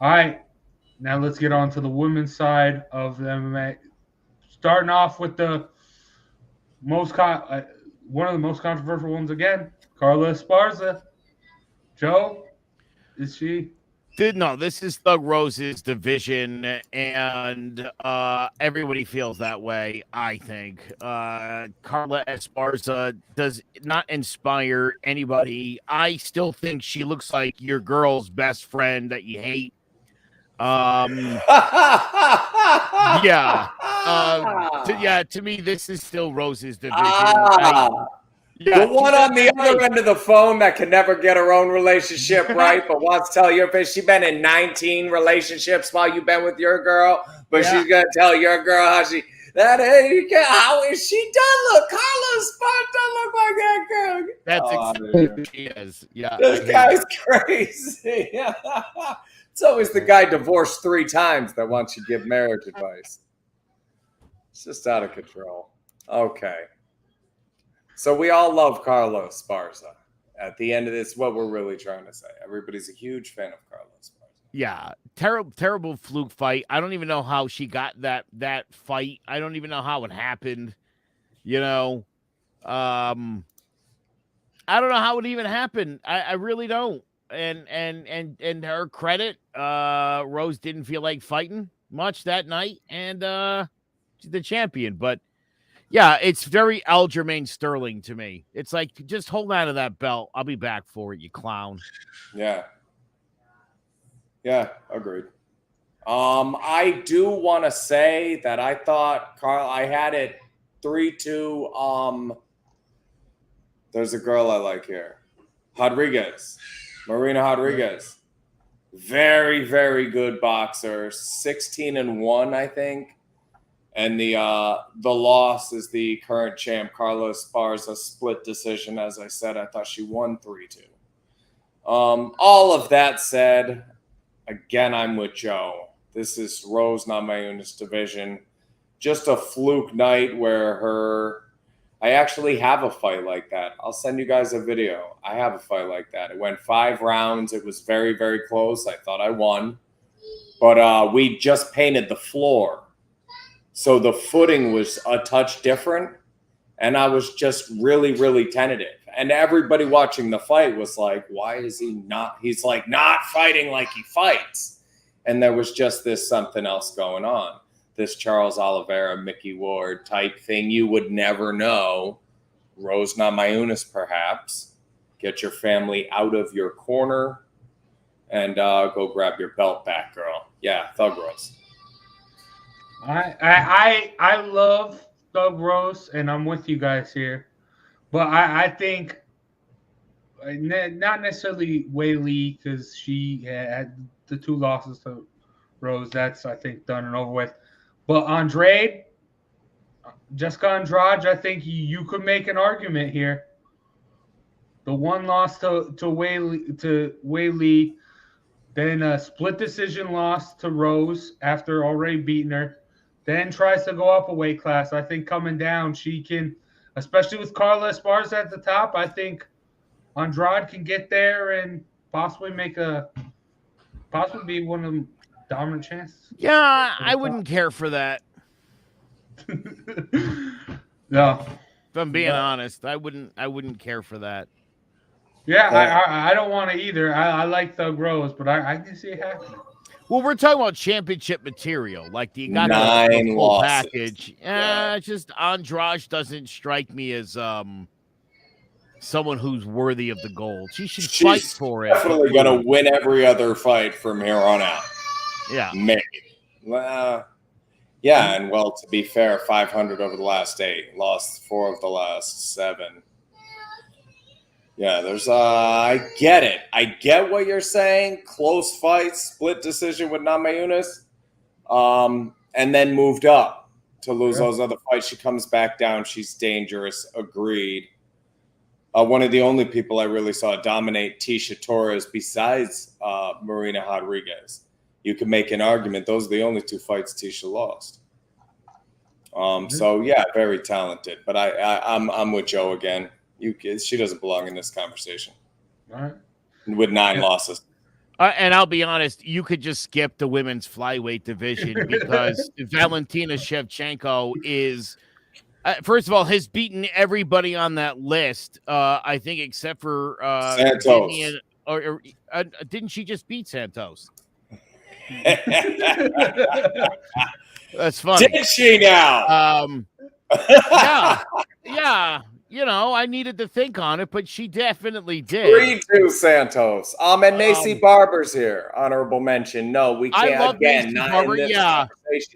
right. Now let's get on to the women's side of the MMA. Starting off with the one of the most controversial ones again, Carla Esparza. Joe, is she? No, this is Thug Rose's division, and everybody feels that way, I think. Carla Esparza does not inspire anybody. I still think she looks like your girl's best friend that you hate. To me, this is still Rose's division. The one on the other end of the phone that can never get her own relationship right, but wants to tell your bitch she's been in 19 relationships while you've been with your girl, but she's gonna tell your girl how she how is she done? Look, Carla Esparza doesn't look like that girl. That's exactly who she is. Yeah, this guy's crazy. It's always the guy divorced 3 times that wants you to give marriage advice. It's just out of control. Okay. So we all love Carla Esparza. At the end of this, what we're really trying to say. Everybody's a huge fan of Carla Esparza. Yeah, terrible fluke fight. I don't even know how she got that fight. I don't even know how it happened. You know, I don't know how it even happened. I really don't. And her credit, Rose didn't feel like fighting much that night, and she's the champion. But yeah, it's very Aljamain Sterling to me. It's like, just hold on to that belt. I'll be back for it, you clown. Yeah. Yeah, agreed. I do want to say that I thought I had it 3-2. There's a girl I like here. Marina Rodriguez. Very, very good boxer. 16-1, I think. And the loss is the current champ, Carla Esparza, split decision. As I said, I thought she won 3-2. All of that said, again, I'm with Joe. This is Rose Namajunas division. Just a fluke night where I actually have a fight like that. I'll send you guys a video. I have a fight like that. It went 5 rounds. It was very, very close. I thought I won. But we just painted the floor. So the footing was a touch different, and I was just really, really tentative. And everybody watching the fight was like, why is he not? He's like not fighting like he fights. And there was just this something else going on. This Charles Oliveira, Mickey Ward type thing. You would never know. Rose Namajunas, perhaps. Get your family out of your corner and go grab your belt back, girl. Yeah, Thug Rose. I love Thug Rose, and I'm with you guys here. But I think not necessarily Weili, because she had the 2 losses to Rose. That's, I think, done and over with. But Jessica Andrade, I think you could make an argument here. The 1 loss to Weili, then a split decision loss to Rose after already beating her. Then tries to go up a weight class. I think coming down, she can, especially with Carla Esparza at the top, I think Andrade can get there and possibly be one of the dominant chances. Yeah, I wouldn't care for that. No. If I'm being honest, I wouldn't care for that. Yeah, I don't want to either. I like Thug Rose, but I can see it happening. Well, we're talking about championship material. Like, you got 9 the full losses. package. It's just Andrade doesn't strike me as someone who's worthy of the gold. She's fight for it. Definitely going to win every other fight from here on out. Yeah. Maybe. Well, yeah, and well, to be fair, 500 over the last 8. Lost 4 of the last 7. Yeah, there's I get it. I get what you're saying. Close fight, split decision with Namajunas. And then moved up to lose those other fights. She comes back down. She's dangerous. Agreed. One of the only people I really saw dominate Tisha Torres besides Marina Rodriguez. You can make an argument those are the only 2 fights Tisha lost. So yeah, very talented. But I'm with Joe again. She doesn't belong in this conversation. All right. With 9 losses. And I'll be honest, you could just skip the women's flyweight division because Valentina Shevchenko is, first of all, has beaten everybody on that list. I think except for Santos. Didn't she just beat Santos? That's funny. Did she now? Yeah. You know, I needed to think on it, but she definitely did. 3-2 Santos. And Macy Barber's here. Honorable mention. No, we can't. I love again, Macy not Barber. in this Yeah,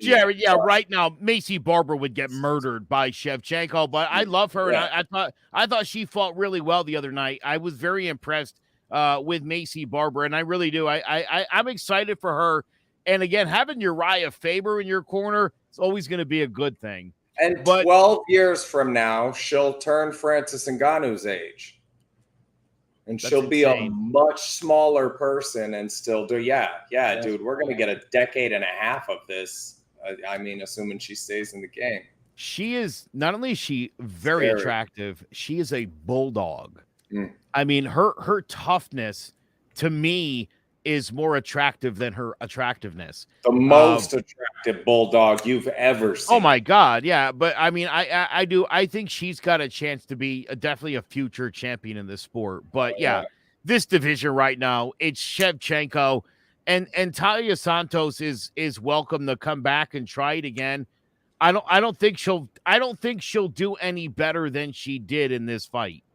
Jared. yeah. Right now, Macy Barber would get murdered by Shevchenko, but I love her, and I thought she fought really well the other night. I was very impressed with Macy Barber, and I really do. I'm excited for her. And again, having Uriah Faber in your corner is always going to be a good thing. And 12 years from now, she'll turn Francis Ngannou's age. And she'll be a much smaller person and still do. Yeah, dude, we're going to get a decade and a half of this. I mean, assuming she stays in the game. She is, not only is she very attractive, she is a bulldog. I mean, her toughness, to me, is more attractive than her attractiveness. The most attractive bulldog you've ever seen. Oh my God. Yeah. But I mean, I think she's got a chance to be definitely a future champion in this sport. But this division right now, it's Shevchenko and Talia Santos is welcome to come back and try it again. I don't think she'll do any better than she did in this fight.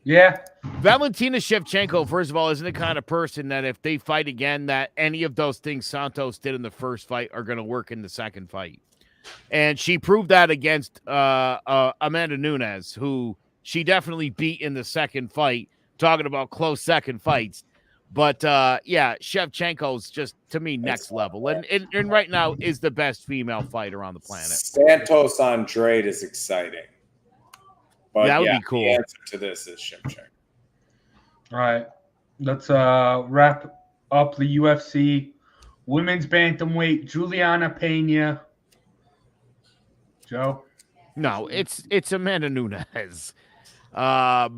Yeah. Valentina Shevchenko, first of all, isn't the kind of person that if they fight again, that any of those things Santos did in the first fight are going to work in the second fight. And she proved that against Amanda Nunes, who she definitely beat in the second fight, talking about close second fights. But, Shevchenko's just, to me, next level. And right now is the best female fighter on the planet. Santos Andrade is exciting. But that would be cool. The answer to this is Shevchenko. All right. Let's wrap up the UFC. Women's bantamweight, Juliana Pena. Joe? No, it's Amanda Nunes. That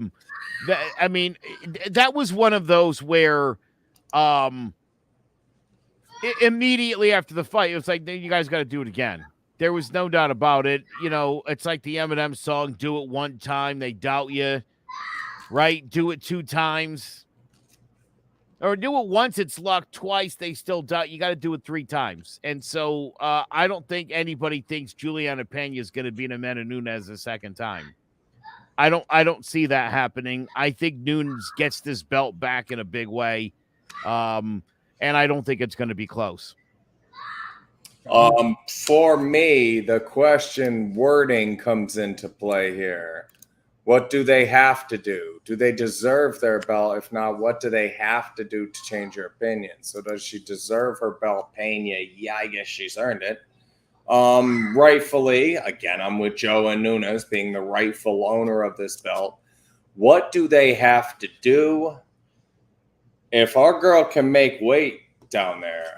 was one of those where immediately after the fight, it was like, you guys got to do it again. There was no doubt about it. You know, it's like the Eminem song, do it one time, they doubt you, right? Do it 2 times. Or do it once, it's luck. Twice, they still doubt. You got to do it 3 times. And so I don't think anybody thinks Juliana Pena is going to beat Amanda Nunes a second time. I don't see that happening. I think Nunes gets this belt back in a big way. And I don't think it's going to be close. For me, the question wording comes into play here. What do they have to do? Do they deserve their belt? If not, what do they have to do to change your opinion? So does she deserve her belt, Pena? Yeah, I guess she's earned it. Rightfully, again, I'm with Joe and Nunes being the rightful owner of this belt. What do they have to do? If our girl can make weight down there,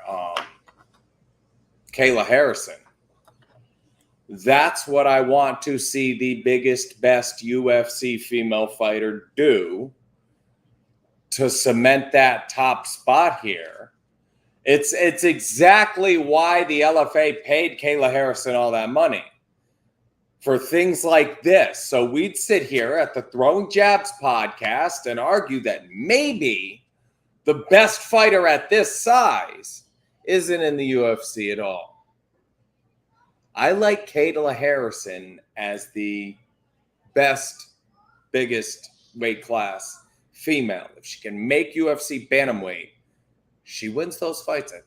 Kayla Harrison. That's what I want to see the biggest, best UFC female fighter do to cement that top spot here. It's exactly why the LFA paid Kayla Harrison all that money for things like this. So we'd sit here at the Throwing Jabs podcast and argue that maybe the best fighter at this size isn't in the UFC at all. I like Kayla Harrison as the best, biggest weight class female. If she can make UFC bantamweight, she wins those fights, I think.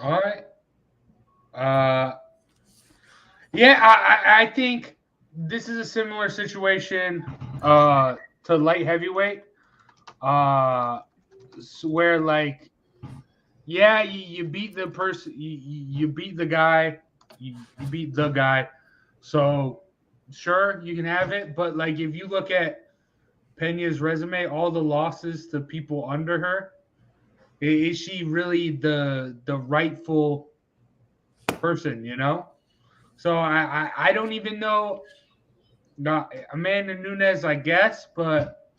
All right. I think this is a similar situation to light heavyweight. Where like, yeah, you beat the person, you beat the guy, you beat the guy. So sure, you can have it, but like if you look at Pena's resume, all the losses to people under her, is she really the rightful person, you know? So I don't even know. Not Amanda Nunes, I guess, but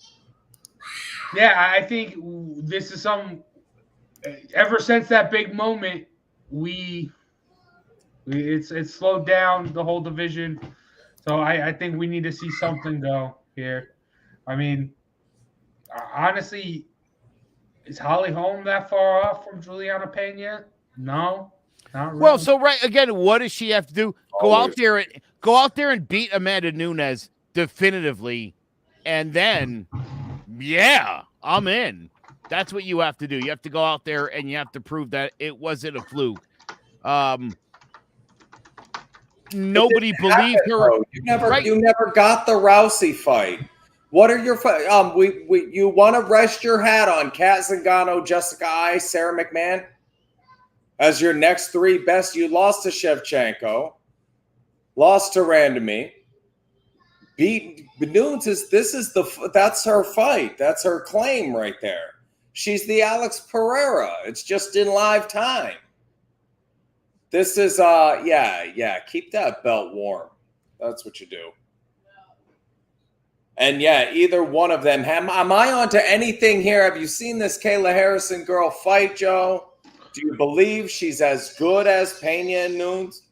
yeah, I think this is some. Ever since that big moment, it's slowed down the whole division. So I think we need to see something go here. I mean, honestly, is Holly Holm that far off from Juliana Pena? No, not really. Well, so right again, what does she have to do? Go out there and beat Amanda Nunes definitively, and then yeah, I'm in. That's what you have to do. You have to go out there and you have to prove that it wasn't a fluke. Nobody believed her. You never got the Rousey fight. What are your you want to rest your hat on Kat Zingano, Jessica Ai, Sarah McMahon as your next three best? You lost to Shevchenko, lost to Randami, beat Nunes. That's her fight. That's her claim right there. She's the Alex Pereira. It's just in live time. This is keep that belt warm. That's what you do. And yeah, either one of them. Am I onto anything here? Have you seen this Kayla Harrison girl fight, Joe? Do you believe she's as good as Pena and Nunes?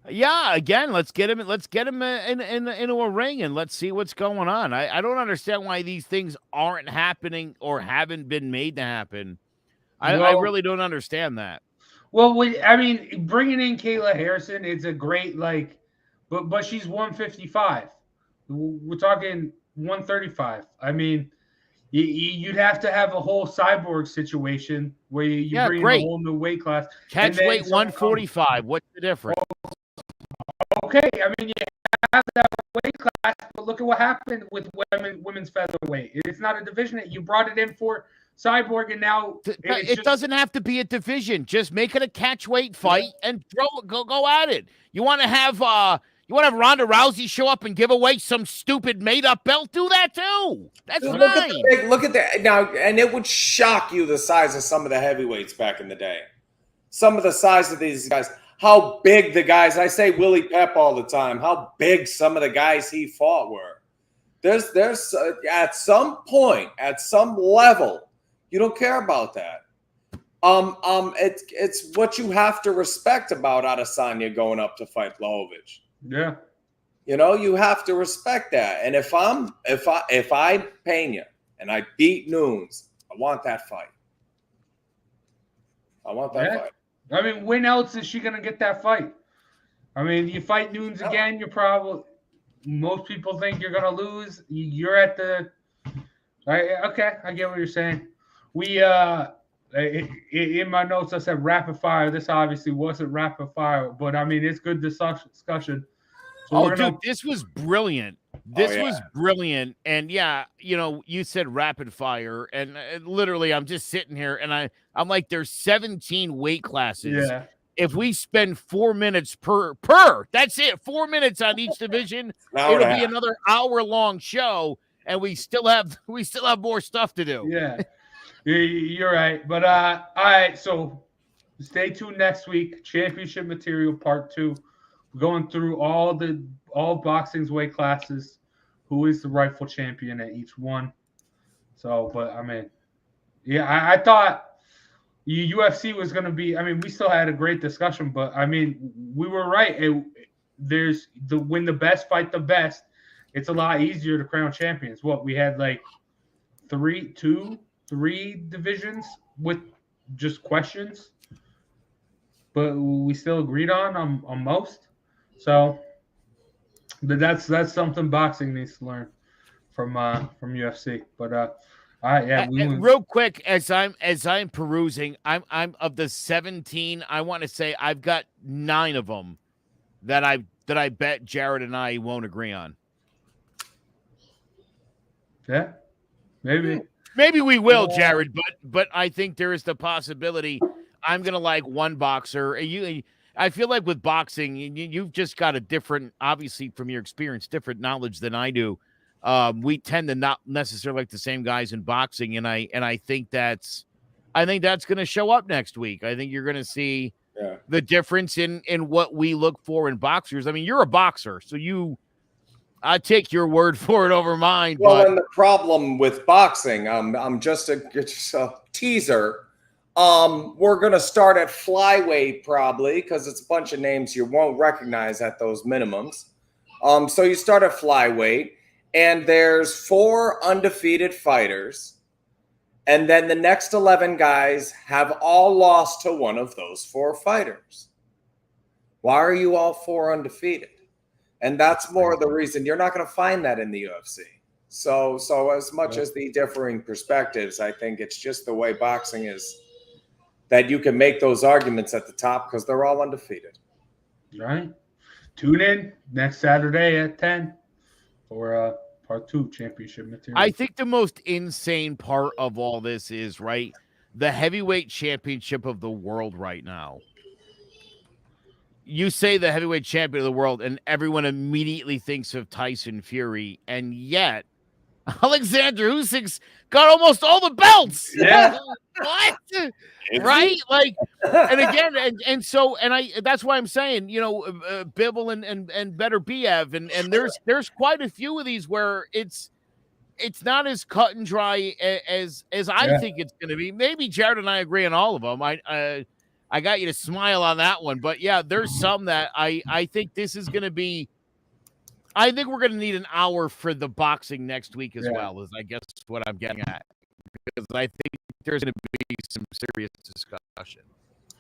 Yeah, again, let's get him into a ring and let's see what's going on. I don't understand why these things aren't happening or haven't been made to happen. I really don't understand that. Well, I mean, bringing in Kayla Harrison is a great but she's 155. We're talking 135. I mean, you'd have to have a whole cyborg situation where you bring in a whole new weight class. Catch weight 145. What's the difference? Okay, I mean, you have that weight class, but look at what happened with women's featherweight. It's not a division. You brought it in for cyborg, and now it doesn't have to be a division. Just make it a catch weight fight and go at it. You want to have Ronda Rousey show up and give away some stupid made up belt? Do that too. That's fine. Look at that now, and it would shock you the size of some of the heavyweights back in the day. Some of the size of these guys. How big the guys, I say Willie Pep all the time, how big some of the guys he fought were. There's at some point, at some level, you don't care about that. It's what you have to respect about Adesanya going up to fight Blachowicz. Yeah. You know, you have to respect that. And if I Pena and I beat Nunes, I want that fight. I want that fight. I mean, when else is she going to get that fight? I mean, you fight Nunes again, most people think you're going to lose. You're at the okay, I get what you're saying. We in my notes I said rapid fire. This obviously wasn't rapid fire, but I mean, it's good discussion. So dude, this was brilliant. This was brilliant. And yeah, you said rapid fire, and literally I'm just sitting here and I'm like, there's 17 weight classes. Yeah. If we spend 4 minutes per, that's it, 4 minutes on each division, it'll be another hour-long show, and we still have more stuff to do. Yeah. You're right. But all right, so stay tuned next week. Championship material part 2. Going through all boxing's weight classes, who is the rightful champion at each one. So, but I mean, yeah, I thought UFC was going to be. I mean, we still had a great discussion, but I mean, we were right. When the best fight the best, it's a lot easier to crown champions. We had like three divisions with just questions, but we still agreed on most. So that's something boxing needs to learn from UFC. But real quick, as I'm perusing, I'm of the 17. I want to say I've got 9 of them that I bet Jared and I won't agree on. Yeah, maybe we will, Jared. But I think there is the possibility I'm gonna like one boxer. I feel like with boxing, you've just got a different, obviously from your experience, different knowledge than I do. We tend to not necessarily like the same guys in boxing, and I think that's going to show up next week. I think you're going to see the difference in what we look for in boxers. I mean, you're a boxer, so I take your word for it over mine. Well, but and the problem with boxing, I'm just a teaser. We're going to start at flyweight probably because it's a bunch of names you won't recognize at those minimums. So you start at flyweight, and there's 4 undefeated fighters. And then the next 11 guys have all lost to one of those 4 fighters. Why are you all 4 undefeated? And that's more the reason. You're not going to find that in the UFC. So as much as the differing perspectives, I think it's just the way boxing is that you can make those arguments at the top because they're all undefeated. Right. Tune in next Saturday at 10 for part 2 championship material. I think the most insane part of all this is, right, the heavyweight championship of the world right now. You say the heavyweight champion of the world, and everyone immediately thinks of Tyson Fury, and yet Alexander Usyk's got almost all the belts. Yeah. What? Right? Like, and again, that's why I'm saying, Bivol and Better Biev, and there's quite a few of these where it's not as cut and dry as I think it's going to be. Maybe Jared and I agree on all of them. I got you to smile on that one, but yeah, there's some that I think this is going to be. I think we're going to need an hour for the boxing next week as well, is I guess what I'm getting at. Because I think there's going to be some serious discussion.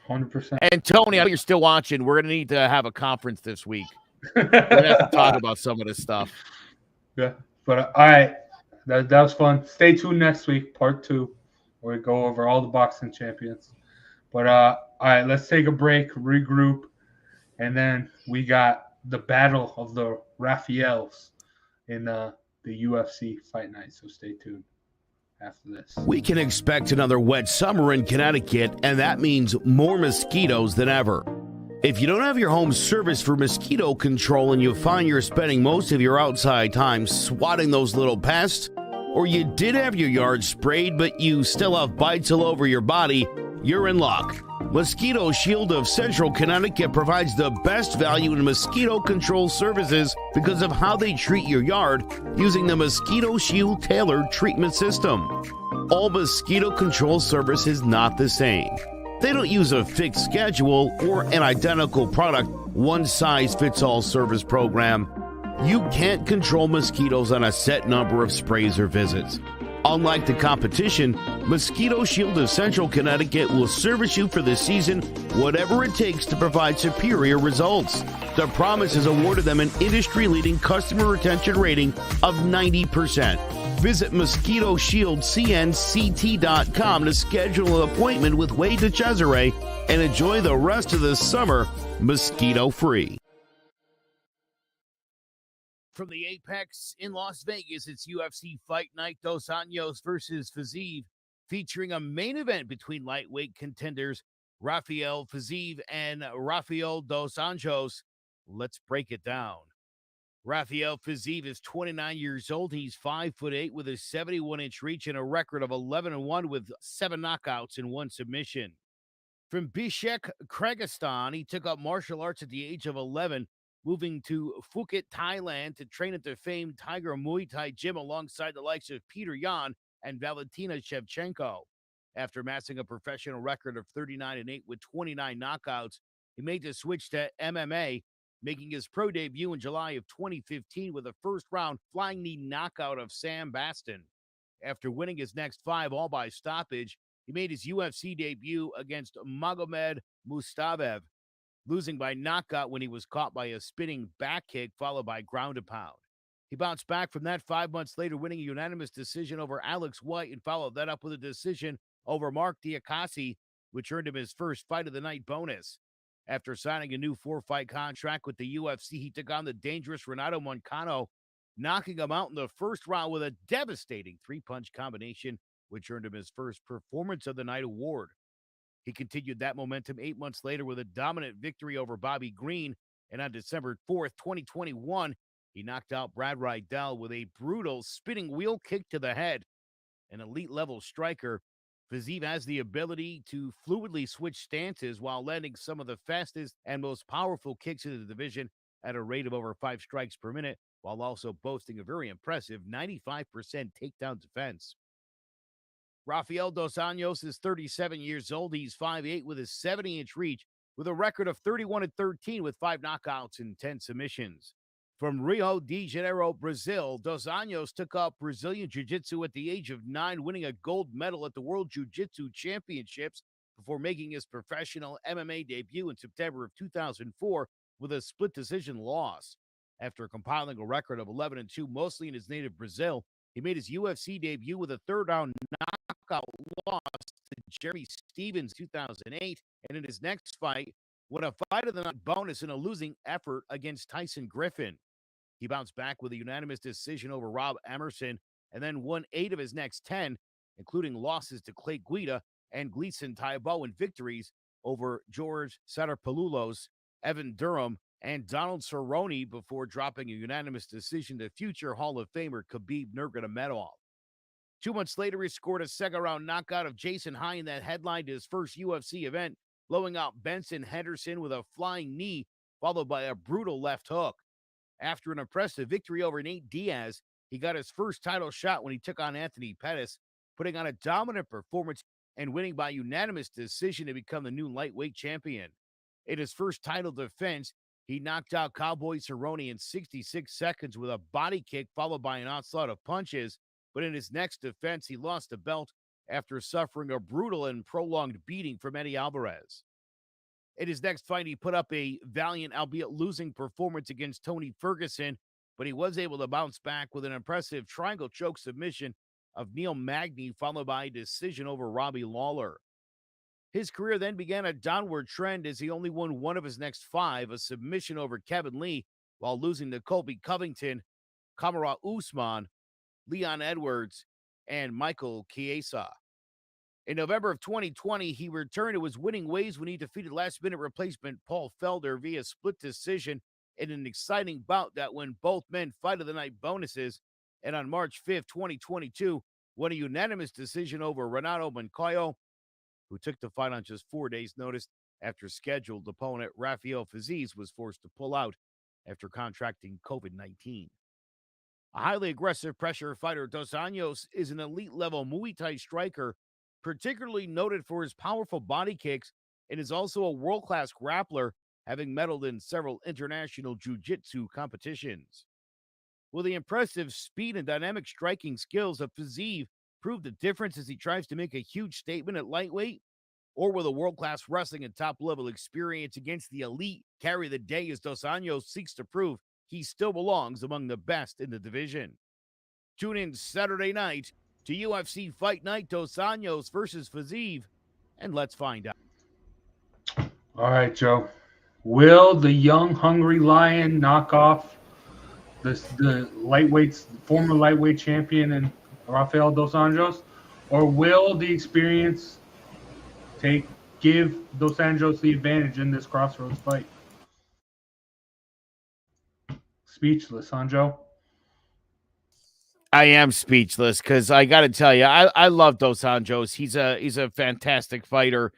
100%. And Tony, I know you're still watching. We're going to need to have a conference this week. We're going to have to talk about some of this stuff. Yeah. But all right. That was fun. Stay tuned next week, part 2, where we go over all the boxing champions. But all right, let's take a break, regroup, and then we got the battle of the Raphaels in the UFC fight night. So stay tuned after this. We can expect another wet summer in Connecticut, and that means more mosquitoes than ever. If you don't have your home serviced for mosquito control and you find you're spending most of your outside time swatting those little pests, or you did have your yard sprayed but you still have bites all over your body, you're in luck. Mosquito Shield of Central Connecticut provides the best value in mosquito control services because of how they treat your yard using the Mosquito Shield tailored treatment system. All mosquito control service is not the same. They don't use a fixed schedule or an identical product, one-size-fits-all service program. You can't control mosquitoes on a set number of sprays or visits. Unlike the competition, Mosquito Shield of Central Connecticut will service you for the season, whatever it takes to provide superior results. The promise has awarded them an industry-leading customer retention rating of 90%. Visit MosquitoShieldCNCT.com to schedule an appointment with Wade DeCesare and enjoy the rest of the summer mosquito-free. From the Apex in Las Vegas, it's UFC Fight Night Dos Anjos versus Fiziev, featuring a main event between lightweight contenders Rafael Fiziev and Rafael Dos Anjos. Let's break it down. Rafael Fiziev is 29 years old. He's 5'8" with a 71-inch reach and a record of 11-1 with 7 knockouts and 1 submission. From Bishkek, Kyrgyzstan, he took up martial arts at the age of 11, moving to Phuket, Thailand to train at the famed Tiger Muay Thai gym alongside the likes of Peter Yan and Valentina Shevchenko. After amassing a professional record of 39-8 with 29 knockouts, he made the switch to MMA, making his pro debut in July of 2015 with a first-round flying knee knockout of Sam Baston. After winning his next 5 all by stoppage, he made his UFC debut against Magomed Mustafaev, losing by knockout when he was caught by a spinning back kick followed by ground and pound. He bounced back from that 5 months later, winning a unanimous decision over Alex White, and followed that up with a decision over Mark Diakasi, which earned him his first fight of the night bonus. After signing a new 4-fight contract with the UFC, he took on the dangerous Renato Moicano, knocking him out in the first round with a devastating 3-punch combination, which earned him his first Performance of the Night award. He continued that momentum 8 months later with a dominant victory over Bobby Green. And on December 4th, 2021, he knocked out Brad Riddell with a brutal spinning wheel kick to the head. An elite-level striker, Fiziev has the ability to fluidly switch stances while landing some of the fastest and most powerful kicks in the division at a rate of over 5 strikes per minute, while also boasting a very impressive 95% takedown defense. Rafael dos Anjos is 37 years old. He's 5'8" with a 70-inch reach, with a record of 31-13 with 5 knockouts and 10 submissions. From Rio de Janeiro, Brazil, dos Anjos took up Brazilian Jiu-Jitsu at the age of 9, winning a gold medal at the World Jiu-Jitsu Championships before making his professional MMA debut in September of 2004 with a split decision loss. After compiling a record of 11-2, mostly in his native Brazil, he made his UFC debut with a third-round knockout loss to Jeremy Stevens 2008, and in his next fight, won a fight of the night bonus in a losing effort against Tyson Griffin. He bounced back with a unanimous decision over Rob Emerson and then won 8 of his next 10, including losses to Clay Guida and Gleason Taibo, and victories over George Satterpalulos, Evan Durham, and Donald Cerrone before dropping a unanimous decision to future Hall of Famer Khabib Nurmagomedov. 2 months later, he scored a second-round knockout of Jason Hine that headlined his first UFC event, blowing out Benson Henderson with a flying knee, followed by a brutal left hook. After an impressive victory over Nate Diaz, he got his first title shot when he took on Anthony Pettis, putting on a dominant performance and winning by unanimous decision to become the new lightweight champion. In his first title defense, he knocked out Cowboy Cerrone in 66 seconds with a body kick followed by an onslaught of punches, but in his next defense, he lost the belt after suffering a brutal and prolonged beating from Eddie Alvarez. In his next fight, he put up a valiant, albeit losing, performance against Tony Ferguson, but he was able to bounce back with an impressive triangle choke submission of Neil Magny, followed by a decision over Robbie Lawler. His career then began a downward trend as he only won 1 of his next 5, a submission over Kevin Lee, while losing to Colby Covington, Kamaru Usman, Leon Edwards, and Michael Chiesa. In November of 2020, he returned to his winning ways when he defeated last-minute replacement Paul Felder via split decision in an exciting bout that won both men fight of the night bonuses, and on March 5th, 2022, won a unanimous decision over Renato Moncayo, who took the fight on just 4 days' notice after scheduled opponent Rafael Fiziev was forced to pull out after contracting COVID-19. A highly aggressive pressure fighter, Dos Anjos is an elite-level Muay Thai striker, particularly noted for his powerful body kicks, and is also a world-class grappler, having medaled in several international jiu-jitsu competitions. Will the impressive speed and dynamic striking skills of Fiziev prove the difference as he tries to make a huge statement at lightweight? Or will the world-class wrestling and top-level experience against the elite carry the day as Dos Anjos seeks to prove he still belongs among the best in the division? Tune in Saturday night to UFC Fight Night, Dos Anjos versus Fiziev, and let's find out. All right, Joe. Will the young, hungry lion knock off the lightweights, former lightweight champion and Rafael Dos Anjos, or will the experience give Dos Anjos the advantage in this crossroads fight? Speechless, huh, Joe? I am speechless because I got to tell you, I love Dos Anjos. He's a fantastic fighter,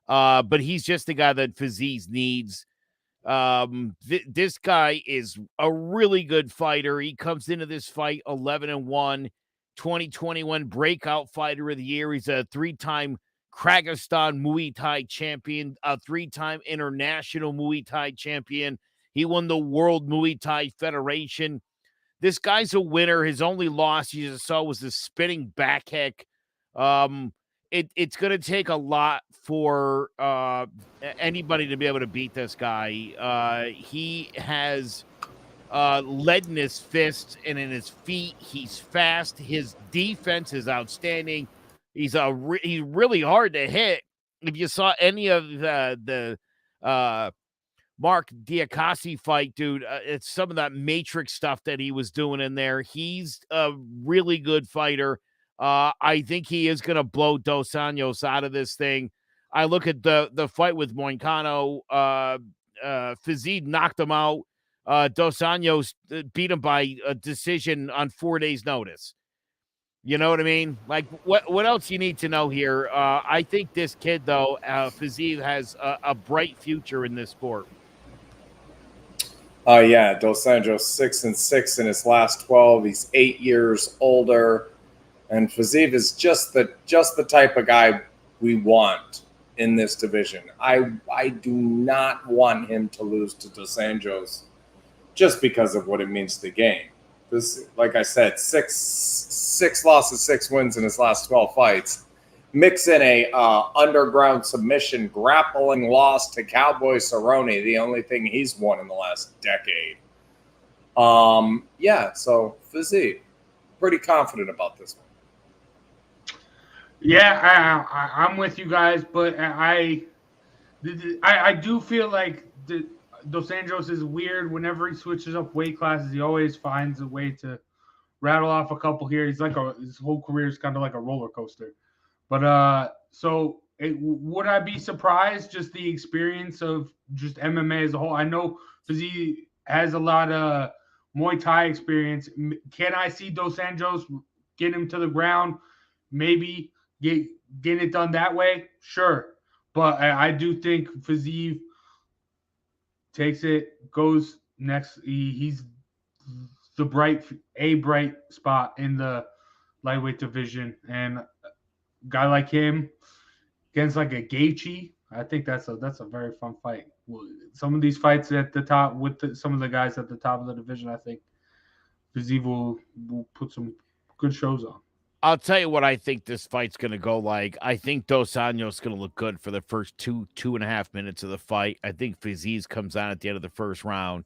but he's just the guy that Fiziev needs. This guy is a really good fighter. He comes into this fight 11-1, 2021 breakout fighter of the year. He's a 3-time Kyrgyzstan Muay Thai champion, a 3-time international Muay Thai champion. He won the World Muay Thai Federation. This guy's a winner. His only loss you just saw was the spinning back kick. It's going to take a lot for anybody to be able to beat this guy. He has lead in his fists and in his feet. He's fast. His defense is outstanding. He's really hard to hit. If you saw any of the Mark Diakasi fight, dude, it's some of that matrix stuff that he was doing in there. He's a really good fighter. I think he is going to blow Dos Anjos out of this thing. I look at the fight with Moicano. Fiziev knocked him out. Dos Anjos beat him by a decision on 4 days' notice. You know what I mean? Like, what else you need to know here? I think this kid, though, Fiziev, has a bright future in this sport. Oh yeah, Dos Anjos 6-6 in his last 12. He's 8 years older, and Fiziev is just the type of guy we want in this division. I do not want him to lose to Dos Anjos just because of what it means to the game. This, like I said, six losses, 6 wins in his last 12 fights. Mix in a underground submission grappling loss to Cowboy Cerrone, the only thing he's won in the last decade. Yeah, so Fiziev, pretty confident about this one. Yeah, I'm with you guys, but I do feel like Dos Anjos is weird. Whenever he switches up weight classes, he always finds a way to rattle off a couple here. He's like his whole career is kind of like a roller coaster. But would I be surprised? Just the experience of just MMA as a whole. I know Fiziev has a lot of Muay Thai experience. Can I see Dos Anjos get him to the ground? Maybe get it done that way. Sure, but I do think Fiziev takes it, goes next. He's the bright spot in the lightweight division, and guy like him against like a Gaethje, I think that's a very fun fight. Some of these fights at the top with some of the guys at the top of the division, I think Fiziev will put some good shows on. I'll tell you what I think this fight's going to go like. I think Dos Anjos is going to look good for the first 2.5 minutes of the fight. I think Fiziev comes on at the end of the first round,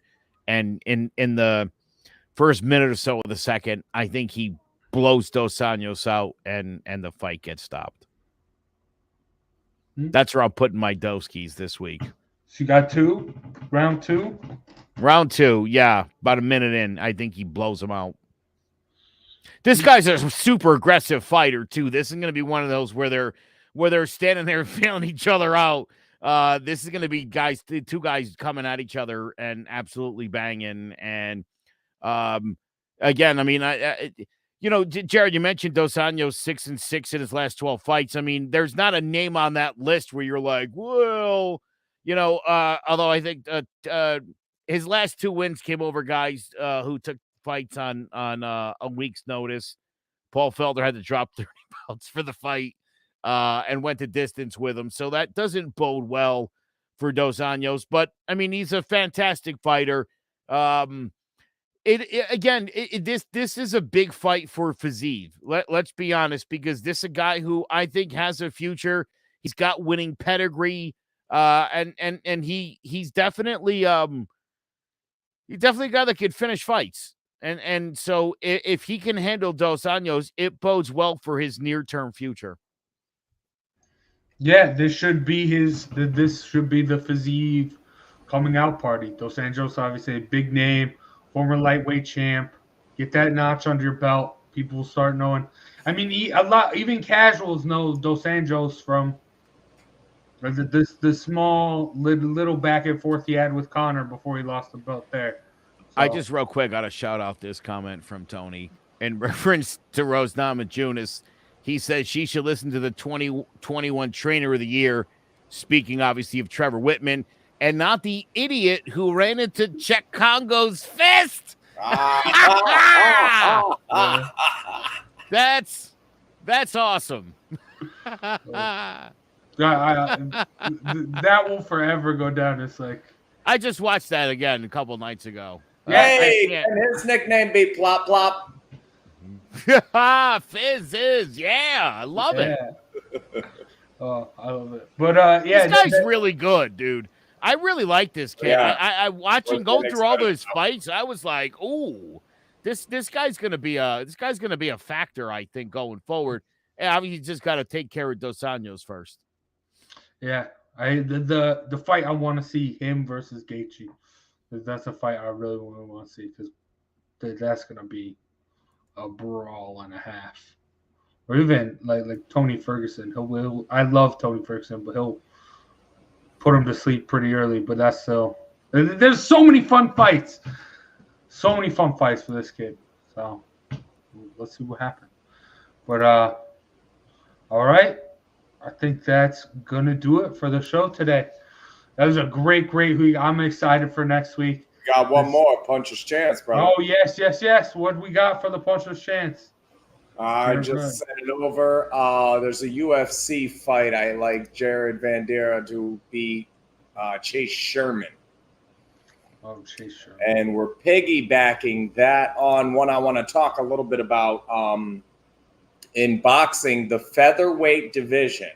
and in the first minute or so of the second, I think he blows Dos Anjos out, and the fight gets stopped. That's where I'm putting my Doskies this week. So you got round two? Round two, yeah. About a minute in, I think he blows him out. This guy's a super aggressive fighter, too. This is going to be one of those where they're standing there feeling each other out. This is going to be two guys coming at each other and absolutely banging. And again, I mean, Jared, you mentioned Dos Anjos 6-6 in his last 12 fights. I mean, there's not a name on that list where you're like, well, although I think his last 2 wins came over guys who took fights on a week's notice. Paul Felder had to drop 30 pounds for the fight and went the distance with him. So that doesn't bode well for Dos Anjos. But, I mean, he's a fantastic fighter. This is a big fight for Fiziev. Let's be honest, because this is a guy who I think has a future. He's got winning pedigree, and he's definitely a guy that could finish fights. And so if he can handle Dos Anjos, it bodes well for his near-term future. Yeah, this should be the Fiziev coming out party. Dos Anjos, obviously a big name, former lightweight champ. Get that notch under your belt. People will start knowing. I mean, even casuals know Dos Anjos from the small little back and forth he had with Conor before he lost the belt there. So, I just real quick got to shout out this comment from Tony in reference to Rose Namajunas. He says she should listen to the 2021 Trainer of the Year, speaking obviously of Trevor Whitman, and not the idiot who ran into Czech Congo's fist. That's awesome. that will forever go down. It's like I just watched that again a couple nights ago. Hey, and his nickname be Plop Plop. Fizz is, yeah, I love it. Oh, I love it. But this guy's really good, dude. I really like this kid. Yeah. I watching go through all those fights. I was like, "Ooh, this guy's gonna be a factor." I think going forward. And obviously, you just got to take care of Dos Anjos first. Yeah, the fight I want to see him versus Gaethje. That's a fight I really want to see because that's gonna be a brawl and a half. or even like Tony Ferguson. I love Tony Ferguson, but he'll put him to sleep pretty early. But that's still there's so many fun fights, for this kid. So let's see what happens. But all right, I think that's gonna do it for the show today. That was a great week. I'm excited for next week. We got one more Puncher's Chance, bro. Oh yes. What we got for the Puncher's Chance? I just sent it over. There's a UFC fight. I like Jared Vanderaa to beat Chase Sherman. Oh, Chase Sherman. And we're piggybacking that on one I want to talk a little bit about in boxing, the featherweight division.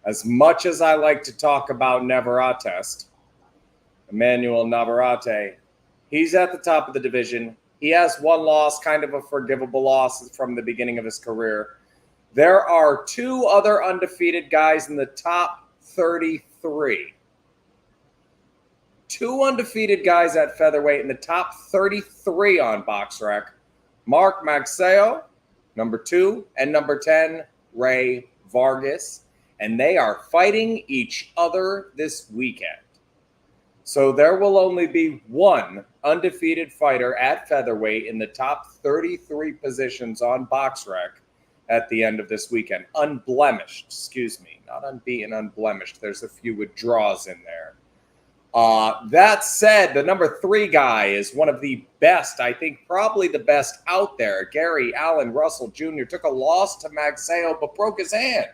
As much as I like to talk about Navarrete, Emmanuel Navarrete, he's at the top of the division. He has one loss, kind of a forgivable loss from the beginning of his career. There are two other undefeated guys in the top 33. Two undefeated guys at featherweight in the top 33 on BoxRec. Mark Magsayo, number 2, and number 10, Ray Vargas. And they are fighting each other this weekend. So there will only be one undefeated fighter at featherweight in the top 33 positions on BoxRec at the end of this weekend. Unblemished, not unbeaten, unblemished. There's a few with draws in there. That said, the number 3 guy is one of the best, I think probably the best out there. Gary Allen Russell Jr. took a loss to Magsayo but broke his hand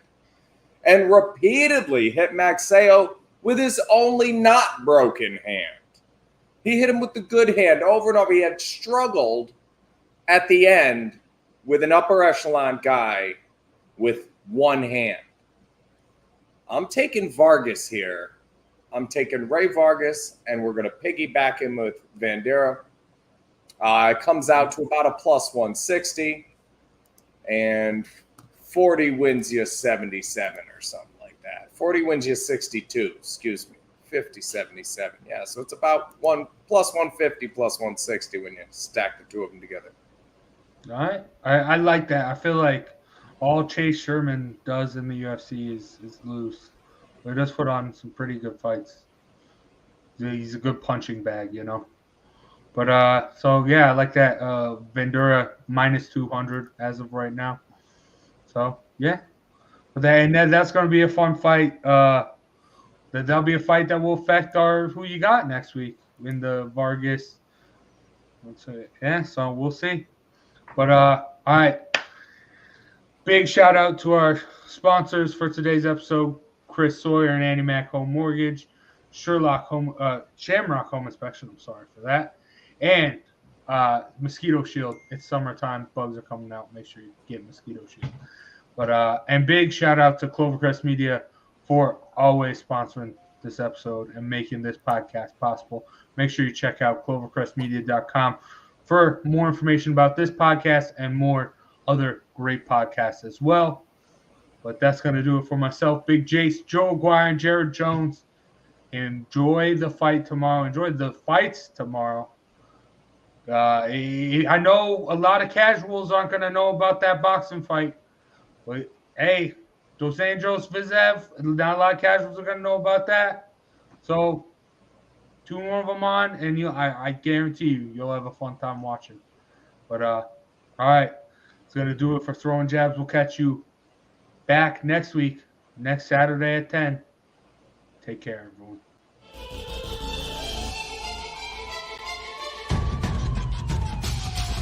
and repeatedly hit Magsayo with his only not broken hand. He hit him with the good hand over and over. He had struggled at the end with an upper echelon guy with one hand. I'm taking Vargas here. I'm taking Ray Vargas, and we're going to piggyback him with Vanderaa. It comes out to about a plus 160, and 40 wins you 77 or something like that. 40 wins you 62, 50, 77. Yeah, so it's about plus 150, plus 160 when you stack the two of them together. All right. I like that. I feel like all Chase Sherman does in the UFC is lose. But he does put on some pretty good fights. He's a good punching bag, you know. But, so, yeah, I like that. Vanderaa minus 200 as of right now. So, yeah. But that's going to be a fun fight. That'll be a fight that will affect who you got next week in the Vargas. Yeah, so we'll see. But, all right. Big shout out to our sponsors for today's episode, Chris Sawyer and Annie Mac Home Mortgage, Shamrock Home Inspection. I'm sorry for that. And Mosquito Shield. It's summertime. Bugs are coming out. Make sure you get Mosquito Shield. But and big shout out to Clovercrest Media for always sponsoring this episode and making this podcast possible. Make sure you check out clovercrestmedia.com for more information about this podcast and more other great podcasts as well. But that's going to do it for myself, Big Jace, Joe Aguirre, and Jared Jones. Enjoy the fight tomorrow. Enjoy the fights tomorrow. I know a lot of casuals aren't going to know about that boxing fight. But, hey, Dos Anjos, Fiziev, not a lot of casuals are going to know about that. So, tune one of them on, and I guarantee you'll have a fun time watching. But, all right. It's going to do it for Throwing Jabs. We'll catch you back next week, next Saturday at 10. Take care, everyone.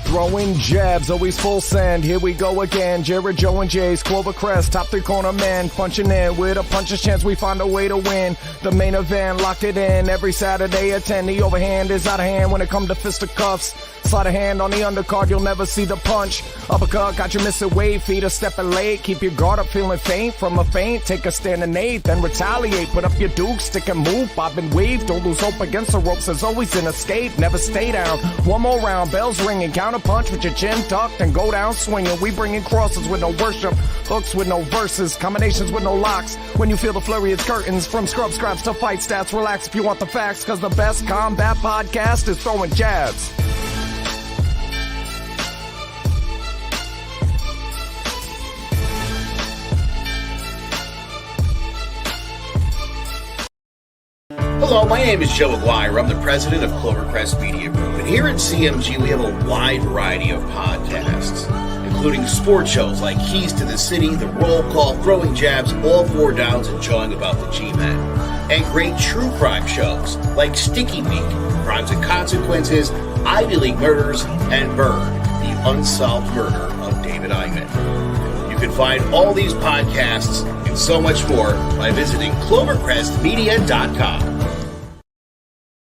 Throwing jabs, always full send. Here we go again. Jared, Joe, and Jay's Clovercrest, top 3 corner man, punching in with a puncher's chance. We find a way to win. The main event, lock it in every Saturday at 10. The overhand is out of hand when it comes to fisticuffs. Slide a hand on the undercard, you'll never see the punch. Uppercut, got you missing weight, feet are stepping late. Keep your guard up, feeling faint from a feint. Take a stand and eight, then retaliate. Put up your duke, stick and move, bob and weave. Don't lose hope against the ropes, there's always an escape. Never stay down. One more round, bells ringing, counter punch with your chin tucked and go down swinging. We bringing crosses with no worship, hooks with no verses, combinations with no locks. When you feel the flurry, it's curtains. From scrub scraps to fight stats, relax if you want the facts, cause the best combat podcast is Throwing Jabs. Hello, my name is Joe Aguirre. I'm the president of Clovercrest Media Group. And here at CMG, we have a wide variety of podcasts, including sports shows like Keys to the City, The Roll Call, Throwing Jabs, All Four Downs, and Jawing About the G-Men. And great true crime shows like Sticky Week, Crimes and Consequences, Ivy League Murders, and Bird, the unsolved murder of David Eichmann. You can find all these podcasts and so much more by visiting clovercrestmedia.com.